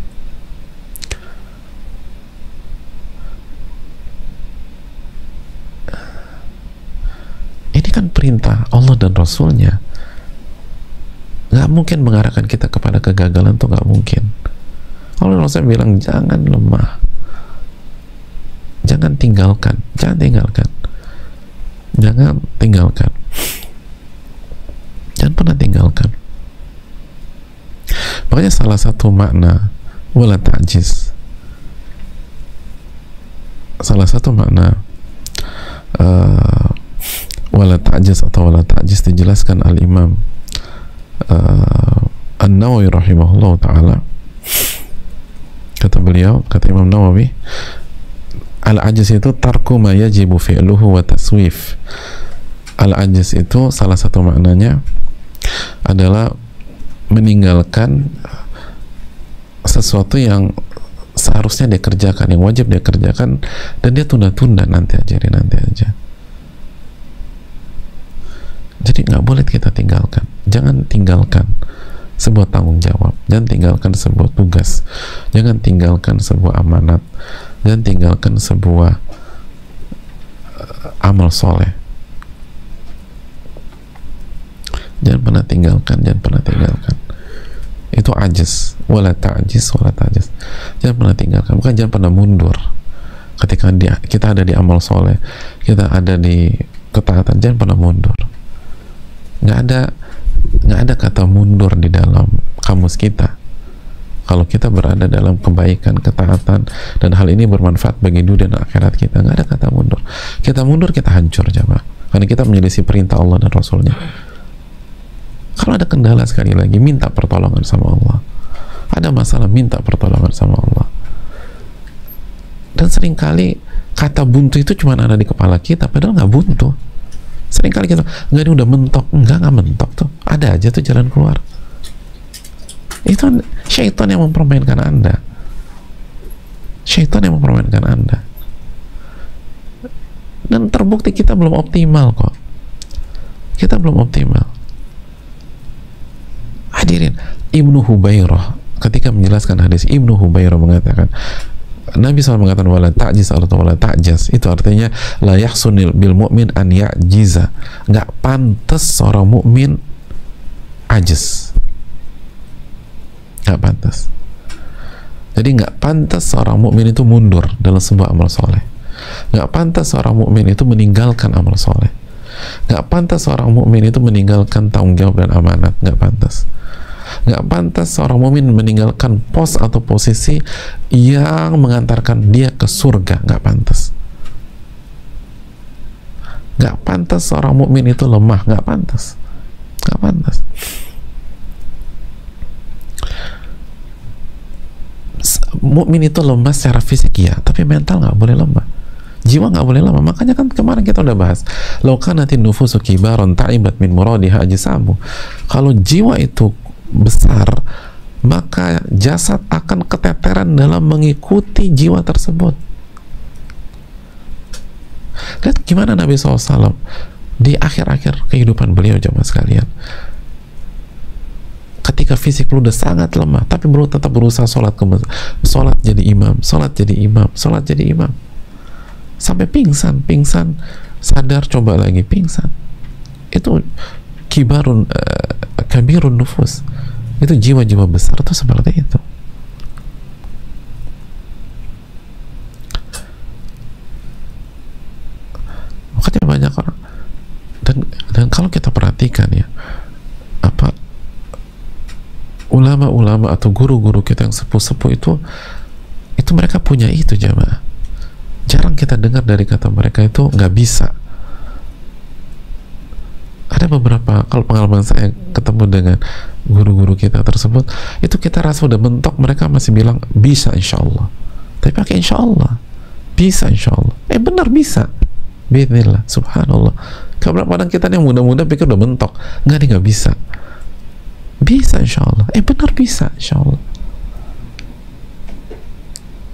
S1: Ini kan perintah Allah dan Rasulnya. Nggak mungkin mengarahkan kita kepada kegagalan, tuh nggak mungkin. Allah dan Rasul bilang jangan lemah, jangan tinggalkan, jangan pernah tinggalkan. Makanya salah satu makna wala ta'jiz, wala ta'jiz atau wala ta'jiz dijelaskan al-Imam An-Nawawi rahimahullah ta'ala. Kata Imam Nawawi, al-ajiz itu tarku ma yajibu fi'luhu wa taswif. Al-ajiz itu salah satu maknanya adalah meninggalkan sesuatu yang seharusnya dia kerjakan, yang wajib dia kerjakan, dan dia tunda-tunda, nanti aja. Jadi nggak boleh kita tinggalkan. Jangan tinggalkan sebuah tanggung jawab, jangan tinggalkan sebuah tugas, jangan tinggalkan sebuah amanat, jangan tinggalkan sebuah amal soleh. Jangan pernah tinggalkan. Itu ajiz, wala ta'jiz. Jangan pernah tinggalkan, bukan jangan pernah mundur. Ketika kita ada di amal soleh, kita ada di ketaatan, jangan pernah mundur. Nggak ada kata mundur di dalam kamus kita. Kalau kita berada dalam kebaikan, ketaatan, dan hal ini bermanfaat bagi dunia dan akhirat kita, nggak ada kata mundur. Kita mundur, kita hancur, jamaah. Karena kita menyelisih perintah Allah dan Rasulnya. Kalau ada kendala, sekali lagi, minta pertolongan sama Allah. Ada masalah, minta pertolongan sama Allah. Dan seringkali kata buntu itu cuma ada di kepala kita, padahal nggak buntu. Seringkali kita, nggak, ini udah mentok. Nggak mentok tuh. Ada aja tuh jalan keluar. Itu syaitan yang mempermainkan Anda. Syaitan yang mempermainkan Anda. Dan terbukti kita belum optimal kok. Kita belum optimal. Hadirin, Ibnu Hubairah ketika menjelaskan hadis, Ibnu Hubairah mengatakan, Nabi SAW mengatakan wala ta'jiz atau wala ta'jaz, itu artinya la yahsunil bil mu'min an ya'jiza, nggak pantas seorang mukmin ajiz, nggak pantas. Jadi nggak pantas seorang mukmin itu mundur dalam sebuah amal soleh, nggak pantas seorang mukmin itu meninggalkan amal soleh, nggak pantas seorang mukmin itu meninggalkan tanggung jawab dan amanat, nggak pantas. Nggak pantas seorang mukmin meninggalkan pos atau posisi yang mengantarkan dia ke surga, nggak pantas. Nggak pantas seorang mukmin itu lemah, nggak pantas, nggak pantas. Mukmin itu lemah secara fisik ya, tapi mental nggak boleh lemah, jiwa nggak boleh lemah. Makanya kan kemarin kita udah bahas, law kanatin nufusu kibaron ta'ibat min muradiha ajsamu. Kalau jiwa itu besar, maka jasad akan keteteran dalam mengikuti jiwa tersebut. Lihat gimana Nabi SAW di akhir-akhir kehidupan beliau, jamaah sekalian, ketika fisik beliau udah sangat lemah, tapi beliau tetap berusaha sholat jadi imam, sholat jadi imam, sampai pingsan, sadar, coba lagi, pingsan. Itu kabirun nufus, itu jiwa-jiwa besar itu seperti itu. Makanya banyak orang, dan kalau kita perhatikan ya, apa ulama-ulama atau guru-guru kita yang sepuh-sepuh itu mereka punya itu, jamaah. Jarang kita dengar dari kata mereka itu nggak bisa. Ada beberapa, kalau pengalaman saya ketemu dengan guru-guru kita tersebut, itu kita rasa udah mentok, mereka masih bilang bisa insya Allah, tapi pakai insya Allah, bisa insya Allah, benar bisa, bismillah, subhanallah. Kadang kita yang muda-muda pikir udah mentok, nggak bisa insya Allah, benar bisa insya Allah.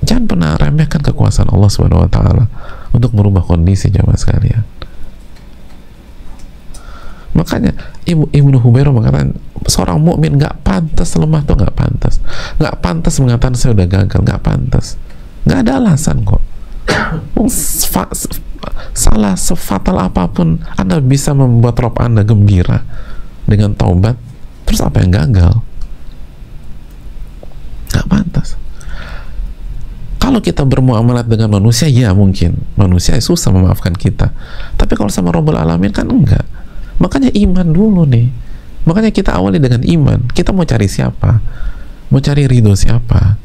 S1: Jangan pernah remehkan kekuasaan Allah Subhanahu Wa Taala untuk merubah kondisi, jamaah sekalian. Makanya Ibnu Hubairah mengatakan seorang mukmin nggak pantas lemah tuh, nggak pantas mengatakan saya udah gagal, nggak pantas, nggak ada alasan kok. Salah sefatal apapun Anda bisa membuat Rob Anda gembira dengan taubat, terus apa yang gagal? Nggak pantas. Kalau kita bermuamalat dengan manusia, ya mungkin manusia susah memaafkan kita, tapi kalau sama Rabbul Alamin kan enggak. Makanya iman dulu nih. Makanya kita awali dengan iman. Kita mau cari siapa? Mau cari ridho siapa?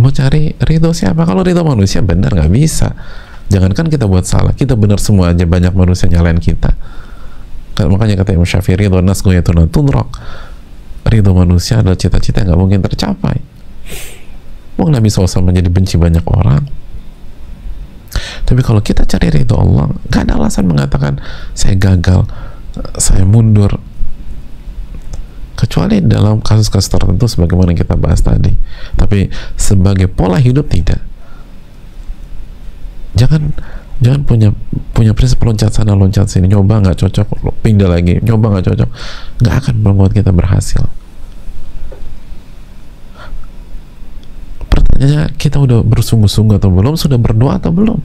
S1: Mau cari ridho siapa? Kalau ridho manusia benar nggak bisa. Jangankan kita buat salah, kita benar semua aja banyak manusia nyalain kita. Makanya kata Imam Syafi'i, ridho nas ghayatun tudrak. Ridho manusia adalah cita-cita yang nggak mungkin tercapai. Nabi SAW menjadi benci banyak orang. Tapi kalau kita cari ridho Allah, gak ada alasan mengatakan saya gagal, saya mundur, kecuali dalam kasus-kasus tertentu sebagaimana kita bahas tadi. Tapi sebagai pola hidup tidak. Jangan punya prinsip loncat sana loncat sini, nyoba nggak cocok pindah lagi, nyoba nggak cocok, nggak akan membuat kita berhasil. Pertanyaannya, kita udah bersungguh-sungguh atau belum? Sudah berdoa atau belum?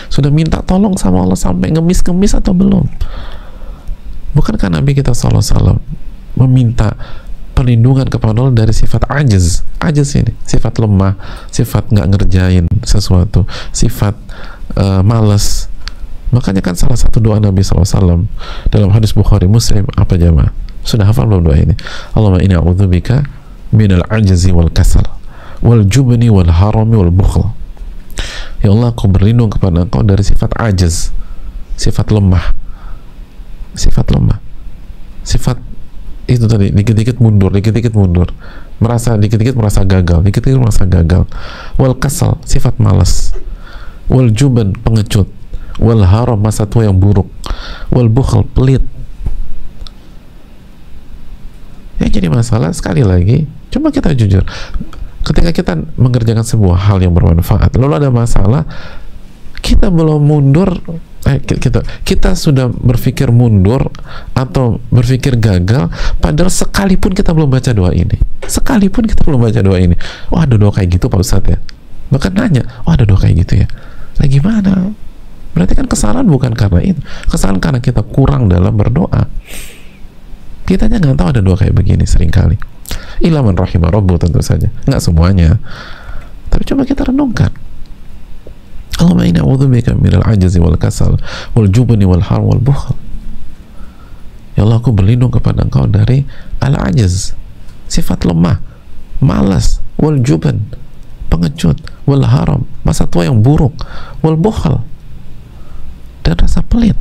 S1: Sudah minta tolong sama Allah sampai ngemis-ngemis atau belum? Bukankah Nabi kita SAW meminta perlindungan kepada Allah dari sifat ajiz. Ajiz ini sifat lemah, sifat nggak ngerjain sesuatu, sifat malas. Makanya kan salah satu doa Nabi SAW dalam hadis Bukhari Muslim, apa jemaah? Sudah hafal belum doa ini? Allahumma inni a'udzubika minal ajzi wal kasal wal jubni wal harami wal bukhl. Ya Allah, aku berlindung kepada Engkau dari sifat ajiz, sifat lemah, sifat itu tadi, dikit-dikit mundur, merasa dikit-dikit merasa gagal, wal kasal, sifat malas, wal juban, pengecut, wal haram, masa tua yang buruk, wal bukhl, pelit. Yang jadi masalah, sekali lagi, coba kita jujur, ketika kita mengerjakan sebuah hal yang bermanfaat, lalu ada masalah, kita belum mundur, kita sudah berpikir mundur atau berpikir gagal, padahal sekalipun kita belum baca doa ini, oh ada doa kayak gitu Pak Ustadz ya, bahkan nanya, oh ada doa kayak gitu ya, lagi mana? Berarti kan kesalahan bukan karena itu, kesalahan karena kita kurang dalam berdoa. Kita aja nggak tahu ada doa kayak begini seringkali. Illa man rahimah rabbuh, tentu saja, nggak semuanya, tapi coba kita renungkan. Allahumma inna a'udzubika minal ajzi wal kasal wal jubni wal haram wal bukhl. Ya Allah, aku berlindung kepada Engkau dari al-ajz, sifat lemah, malas, wal juban, pengecut, wal haram, masa tua yang buruk, wal bukhl, dan rasa pelit.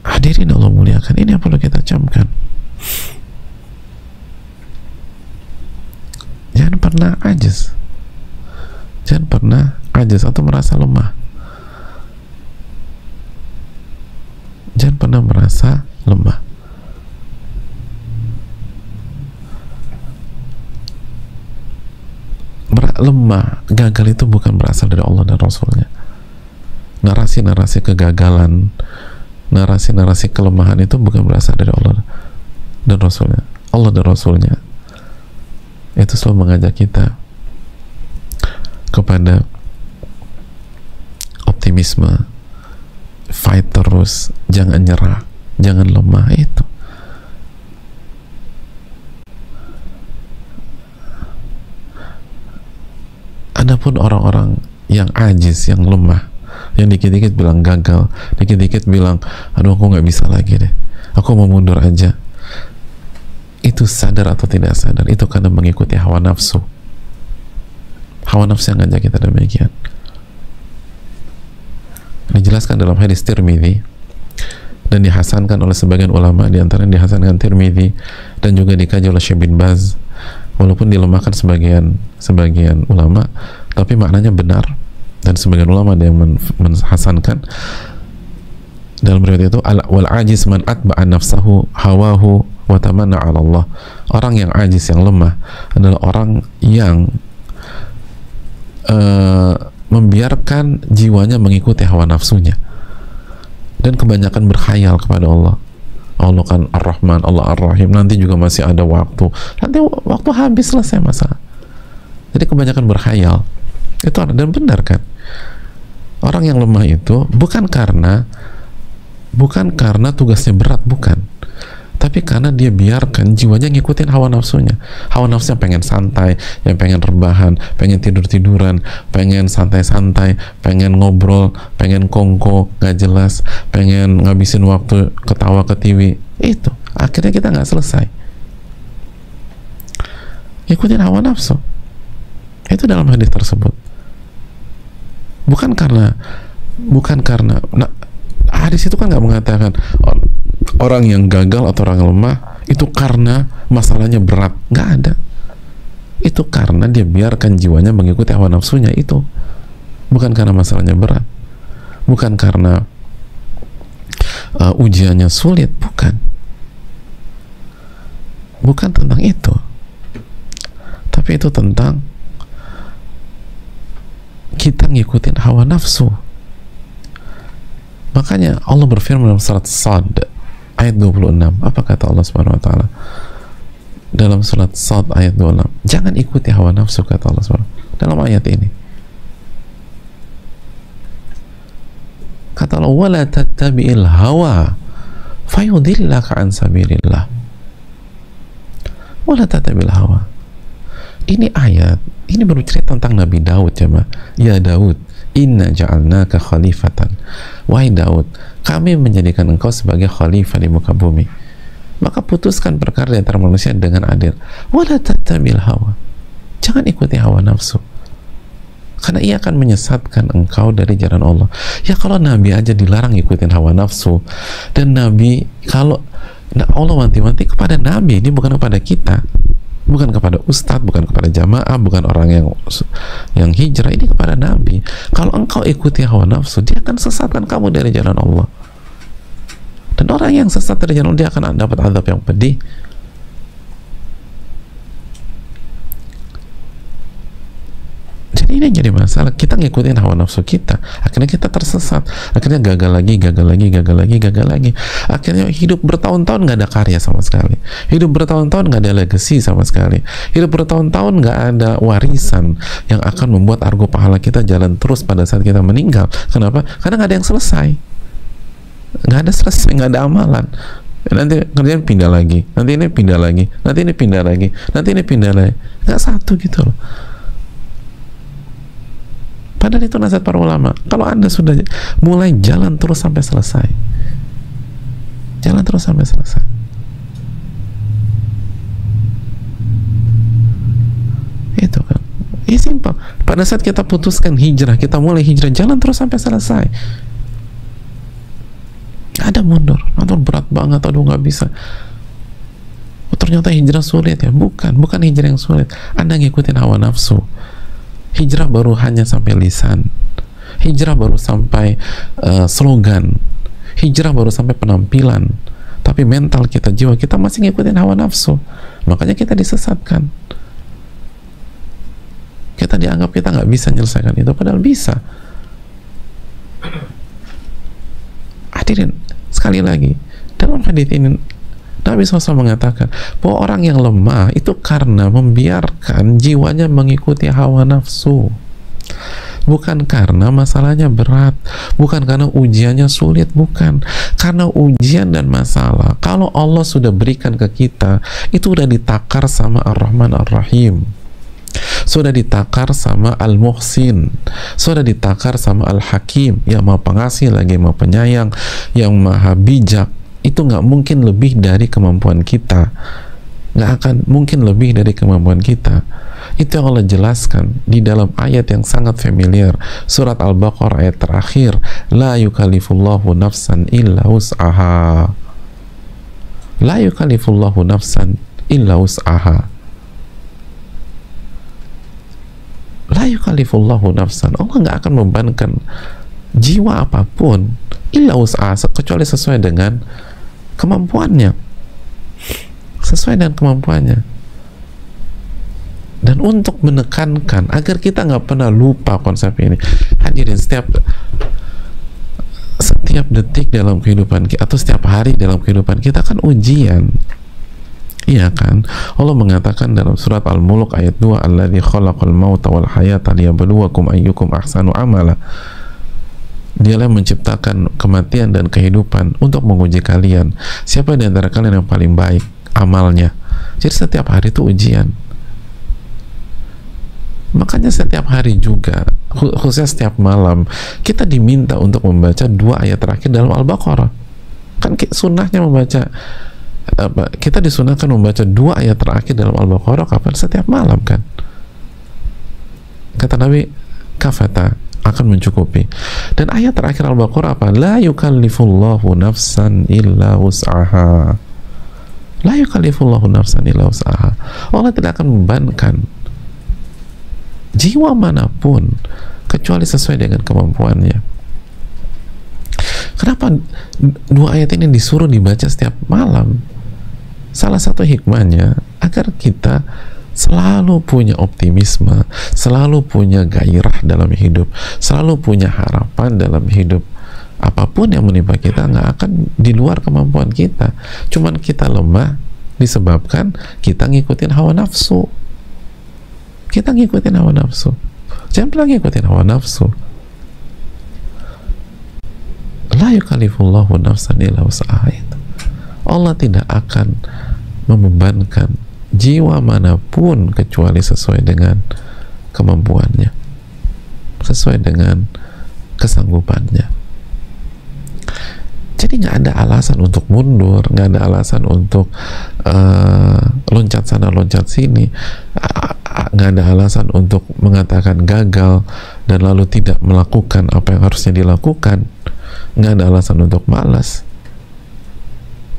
S1: Hadirin Allah muliakan, ini yang perlu kita camkan. Jangan pernah ajiz atau merasa lemah. Jangan pernah merasa lemah. Lemah, gagal itu bukan berasal dari Allah dan Rasulnya. Narasi-narasi kegagalan, narasi-narasi kelemahan itu bukan berasal dari Allah dan Rasulnya. Allah dan Rasulnya itu selalu mengajak kita kepada optimisme, fight terus, jangan nyerah, jangan lemah. Itu adapun orang-orang yang ajiz, yang lemah, yang dikit-dikit bilang gagal, dikit-dikit bilang aduh aku nggak bisa lagi deh, aku mau mundur aja, itu sadar atau tidak sadar, itu karena mengikuti hawa nafsu. Hawa nafsu yang ngajak kita demikian. Dijelaskan dalam hadis Tirmidzi dan dihasankan oleh sebagian ulama, di antaranya dihasankan Tirmidzi dan juga dikaji oleh Syekh bin Baz, walaupun dilemahkan sebagian ulama, tapi maknanya benar, dan sebagian ulama ada yang menghasankan. Dalam riwayat itu, wal ajiz man atba'a nafsahu hawahu wa tamanna 'ala Allah. Orang yang ajiz, yang lemah adalah orang yang membiarkan jiwanya mengikuti hawa nafsunya dan kebanyakan berkhayal kepada Allah. Allah kan Ar-Rahman, Allah Ar-Rahim, nanti juga masih ada waktu, nanti waktu habis, selesai masalah. Jadi kebanyakan berkhayal. Itu dan benar kan, orang yang lemah itu bukan karena tugasnya berat, bukan, tapi karena dia biarkan jiwanya ngikutin hawa nafsunya. Hawa nafsunya pengen santai, yang pengen rebahan, pengen tidur-tiduran, pengen santai-santai, pengen ngobrol, pengen kongko nggak jelas, pengen ngabisin waktu ketawa ke TV. Itu akhirnya kita nggak selesai, ikutin hawa nafsu. Itu dalam hadis tersebut. Bukan karena hadis itu kan nggak mengatakan orang yang gagal atau orang lemah itu karena masalahnya berat, nggak ada. Itu karena dia biarkan jiwanya mengikuti hawa nafsunya. Itu bukan karena masalahnya berat, bukan karena ujiannya sulit, bukan tentang itu, tapi itu tentang kita ngikutin hawa nafsu. Makanya Allah berfirman dalam surat Sad ayat 26. Apa kata Allah Subhanahu wa taala? Dalam surat Sad ayat 26. Jangan ikuti hawa nafsu, kata Allah Subhanahu dalam ayat ini. Kata Allah, wala tattabi'il hawa fayudillaka an sabilillah wala tatabil hawa. Ini ayat, ini bercerita tentang Nabi Daud ya, ya Daud, inna ja'alnaka khalifatan, wahai Daud, kami menjadikan engkau sebagai khalifah di muka bumi, maka putuskan perkara di antara manusia dengan adil, wala tatabil hawa, jangan ikuti hawa nafsu, karena ia akan menyesatkan engkau dari jalan Allah. Ya kalau Nabi aja dilarang ikutin hawa nafsu, dan Nabi, kalau Allah wanti-wanti kepada Nabi, ini bukan kepada kita, bukan kepada ustadz, bukan kepada jamaah, bukan orang yang hijrah, ini kepada Nabi. Kalau engkau ikuti hawa nafsu, dia akan sesatkan kamu dari jalan Allah, dan orang yang sesat dari jalan Allah, dia akan dapat azab yang pedih. Jadi ini jadi masalah, kita ngikutin hawa nafsu kita, akhirnya kita tersesat, akhirnya gagal lagi, akhirnya hidup bertahun-tahun nggak ada karya sama sekali, hidup bertahun-tahun nggak ada legacy sama sekali, hidup bertahun-tahun nggak ada warisan yang akan membuat argo pahala kita jalan terus pada saat kita meninggal. Kenapa? Karena nggak ada yang selesai, nggak ada amalan. Nanti kerjaan pindah lagi, nanti ini pindah lagi, nanti ini pindah lagi, nanti ini pindah lagi, nggak satu gitu loh. Padahal itu nasihat para ulama. Kalau Anda sudah mulai, jalan terus sampai selesai. Jalan terus sampai selesai. Itu kan. Ini simpel. Pada saat kita putuskan hijrah, kita mulai hijrah, jalan terus sampai selesai. Gak ada mundur. Atau berat banget, aduh nggak bisa. Ternyata hijrah sulit ya. Bukan hijrah yang sulit. Anda ngikutin hawa nafsu. Hijrah baru hanya sampai lisan, hijrah baru sampai slogan, hijrah baru sampai penampilan, tapi mental kita, jiwa kita masih ngikutin hawa nafsu. Makanya kita disesatkan, kita dianggap kita nggak bisa menyelesaikan itu, padahal bisa. Hadirin, sekali lagi, dalam hadits ini Nabi SAW mengatakan bahwa orang yang lemah itu karena membiarkan jiwanya mengikuti hawa nafsu, bukan karena masalahnya berat, bukan karena ujiannya sulit, bukan karena ujian dan masalah. Kalau Allah sudah berikan ke kita, itu sudah ditakar sama Ar-Rahman Ar-Rahim, sudah ditakar sama Al-Muhsin, sudah ditakar sama Al-Hakim, yang maha pengasih lagi maha penyayang, yang maha bijak. Itu nggak mungkin lebih dari kemampuan kita, nggak akan mungkin lebih dari kemampuan kita. Itu yang Allah jelaskan di dalam ayat yang sangat familiar, surat Al-Baqarah ayat terakhir, la yukallifullahu nafsan illa wus'aha, la yukallifullahu nafsan illa wus'aha, la yukallifullahu nafsan, Allah nggak akan membebankan jiwa apapun illa wus'aha, kecuali sesuai dengan kemampuannya, sesuai dengan kemampuannya. Dan untuk menekankan agar kita nggak pernah lupa konsep ini, hadirin, setiap detik dalam kehidupan kita, atau setiap hari dalam kehidupan kita kan ujian, iya kan? Allah mengatakan dalam surat Al-Mulk ayat 2, alladzi khalaqal mauta wal hayata liyabluwakum ayyukum ahsanu amala. Dialah yang menciptakan kematian dan kehidupan untuk menguji kalian, siapa di antara kalian yang paling baik amalnya. Jadi setiap hari itu ujian. Makanya setiap hari juga, khususnya setiap malam, kita diminta untuk membaca 2 ayat terakhir dalam Al-Baqarah. Kan sunnahnya membaca, kita disunahkan membaca 2 ayat terakhir dalam Al-Baqarah kapan? Setiap malam kan. Kata Nabi, kafata, akan mencukupi. Dan ayat terakhir Al-Baqarah apa? La yukallifullahu nafsan illa wus'aha. La yukallifullahu nafsan illa wus'aha. Allah tidak akan membebankan jiwa manapun kecuali sesuai dengan kemampuannya. Kenapa 2 ayat ini disuruh dibaca setiap malam? Salah satu hikmahnya agar kita selalu punya optimisme, selalu punya gairah dalam hidup, selalu punya harapan dalam hidup. Apapun yang menimpa kita nggak akan di luar kemampuan kita. Cuman kita lemah disebabkan kita ngikutin hawa nafsu. Kita ngikutin hawa nafsu. Jangan pernah ngikutin hawa nafsu. La yukallifullahu nafsan illa wus'aha. Allah tidak akan membebankan jiwa manapun kecuali sesuai dengan kemampuannya, sesuai dengan kesanggupannya. Jadi nggak ada alasan untuk mundur, nggak ada alasan untuk loncat sana loncat sini, nggak ada alasan untuk mengatakan gagal dan lalu tidak melakukan apa yang harusnya dilakukan, nggak ada alasan untuk malas.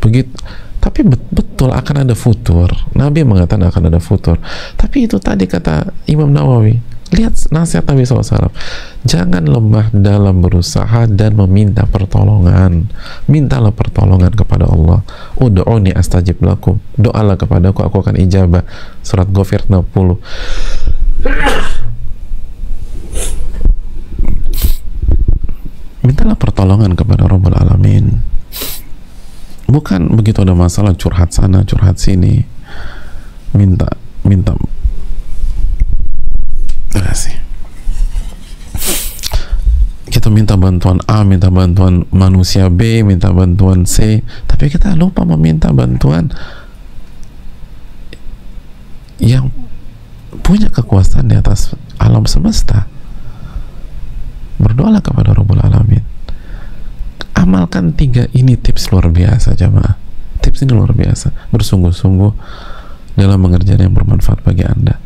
S1: Begitu. Tapi betul akan ada futur. Nabi mengatakan akan ada futur. Tapi itu tadi kata Imam Nawawi. Lihat nasihat Nabi SAW. Jangan lemah dalam berusaha dan meminta pertolongan. Mintalah pertolongan kepada Allah. Ud'uni astajib lakum. Doalah kepadaku, aku akan ijabah. Surat Ghafir 60. Mintalah pertolongan kepada Rabbul Alamin. Bukan begitu ada masalah curhat sana curhat sini, minta sih kita minta bantuan A, minta bantuan manusia B, minta bantuan C, tapi kita lupa meminta bantuan yang punya kekuasaan di atas alam semesta. Berdoalah kepada Rabbul Alamin. Amalkan 3 ini, tips luar biasa jamaah. Tips ini luar biasa. Bersungguh-sungguh dalam mengerjakan yang bermanfaat bagi Anda.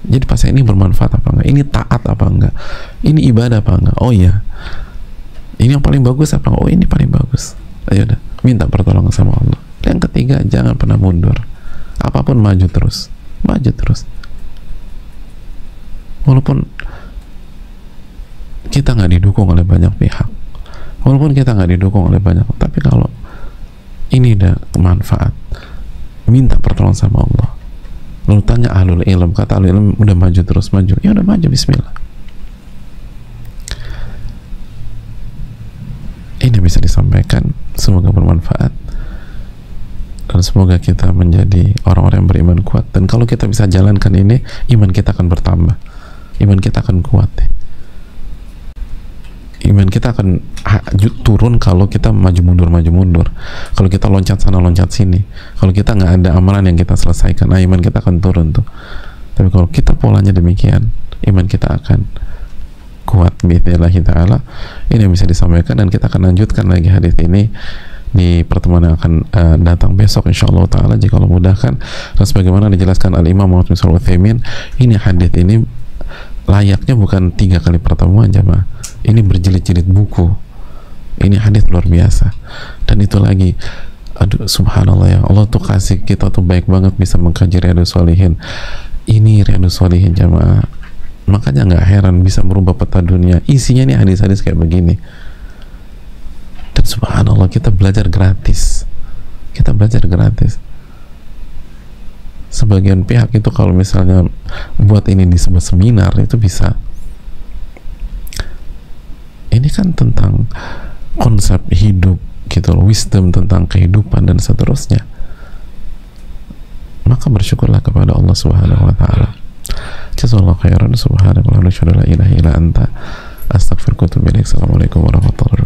S1: Jadi pas ini bermanfaat apa enggak? Ini taat apa enggak? Ini ibadah apa enggak? Oh iya. Ini yang paling bagus apa enggak? Oh ini paling bagus. Ayo udah, minta pertolongan sama Allah. Yang ketiga, jangan pernah mundur. Apapun maju terus. Maju terus. Walaupun kita nggak didukung oleh banyak pihak, walaupun kita nggak didukung oleh banyak, tapi kalau ini udah manfaat, minta pertolongan sama Allah. Lalu tanya ahlul ilm, kata ahlul ilm udah maju terus, maju, ya udah maju, bismillah. Ini bisa disampaikan, semoga bermanfaat dan semoga kita menjadi orang-orang yang beriman kuat. Dan kalau kita bisa jalankan ini, iman kita akan bertambah, iman kita akan kuat ya. Iman kita akan turun kalau kita maju mundur. Kalau kita loncat sana loncat sini, kalau kita nggak ada amalan yang kita selesaikan, iman kita akan turun tuh. Tapi kalau kita polanya demikian, iman kita akan kuat bi'idznillah ta'ala. Ini yang bisa disampaikan, dan kita akan lanjutkan lagi hadis ini di pertemuan yang akan datang besok insyaallah ta'ala, jika Allah mudahkan. Dan sebagaimana dijelaskan Al-Imam Muhammad bin Shalih Al-Utsaimin, ini hadis ini layaknya bukan 3 kali pertemuan jamaah, ini berjilid-jilid buku. Ini hadis luar biasa. Dan itu lagi, aduh subhanallah ya, Allah tuh kasih kita tuh baik banget bisa mengkaji Riyadhus Shalihin. Ini Riyadhus Shalihin jamaah, makanya nggak heran bisa merubah peta dunia. Isinya nih hadis-hadis kayak begini. Dan subhanallah kita belajar gratis. Kita belajar gratis. Sebagian pihak itu kalau misalnya buat ini di sebuah seminar itu bisa. Ini kan tentang konsep hidup gitu loh, wisdom tentang kehidupan dan seterusnya. Maka bersyukurlah kepada Allah Subhanahu wa taala. Jazakallahu khairan. Subhanallah wa la ilaha illa anta astaghfiruka wa atubu ilaik. Assalamualaikum warahmatullahi wabarakatuh.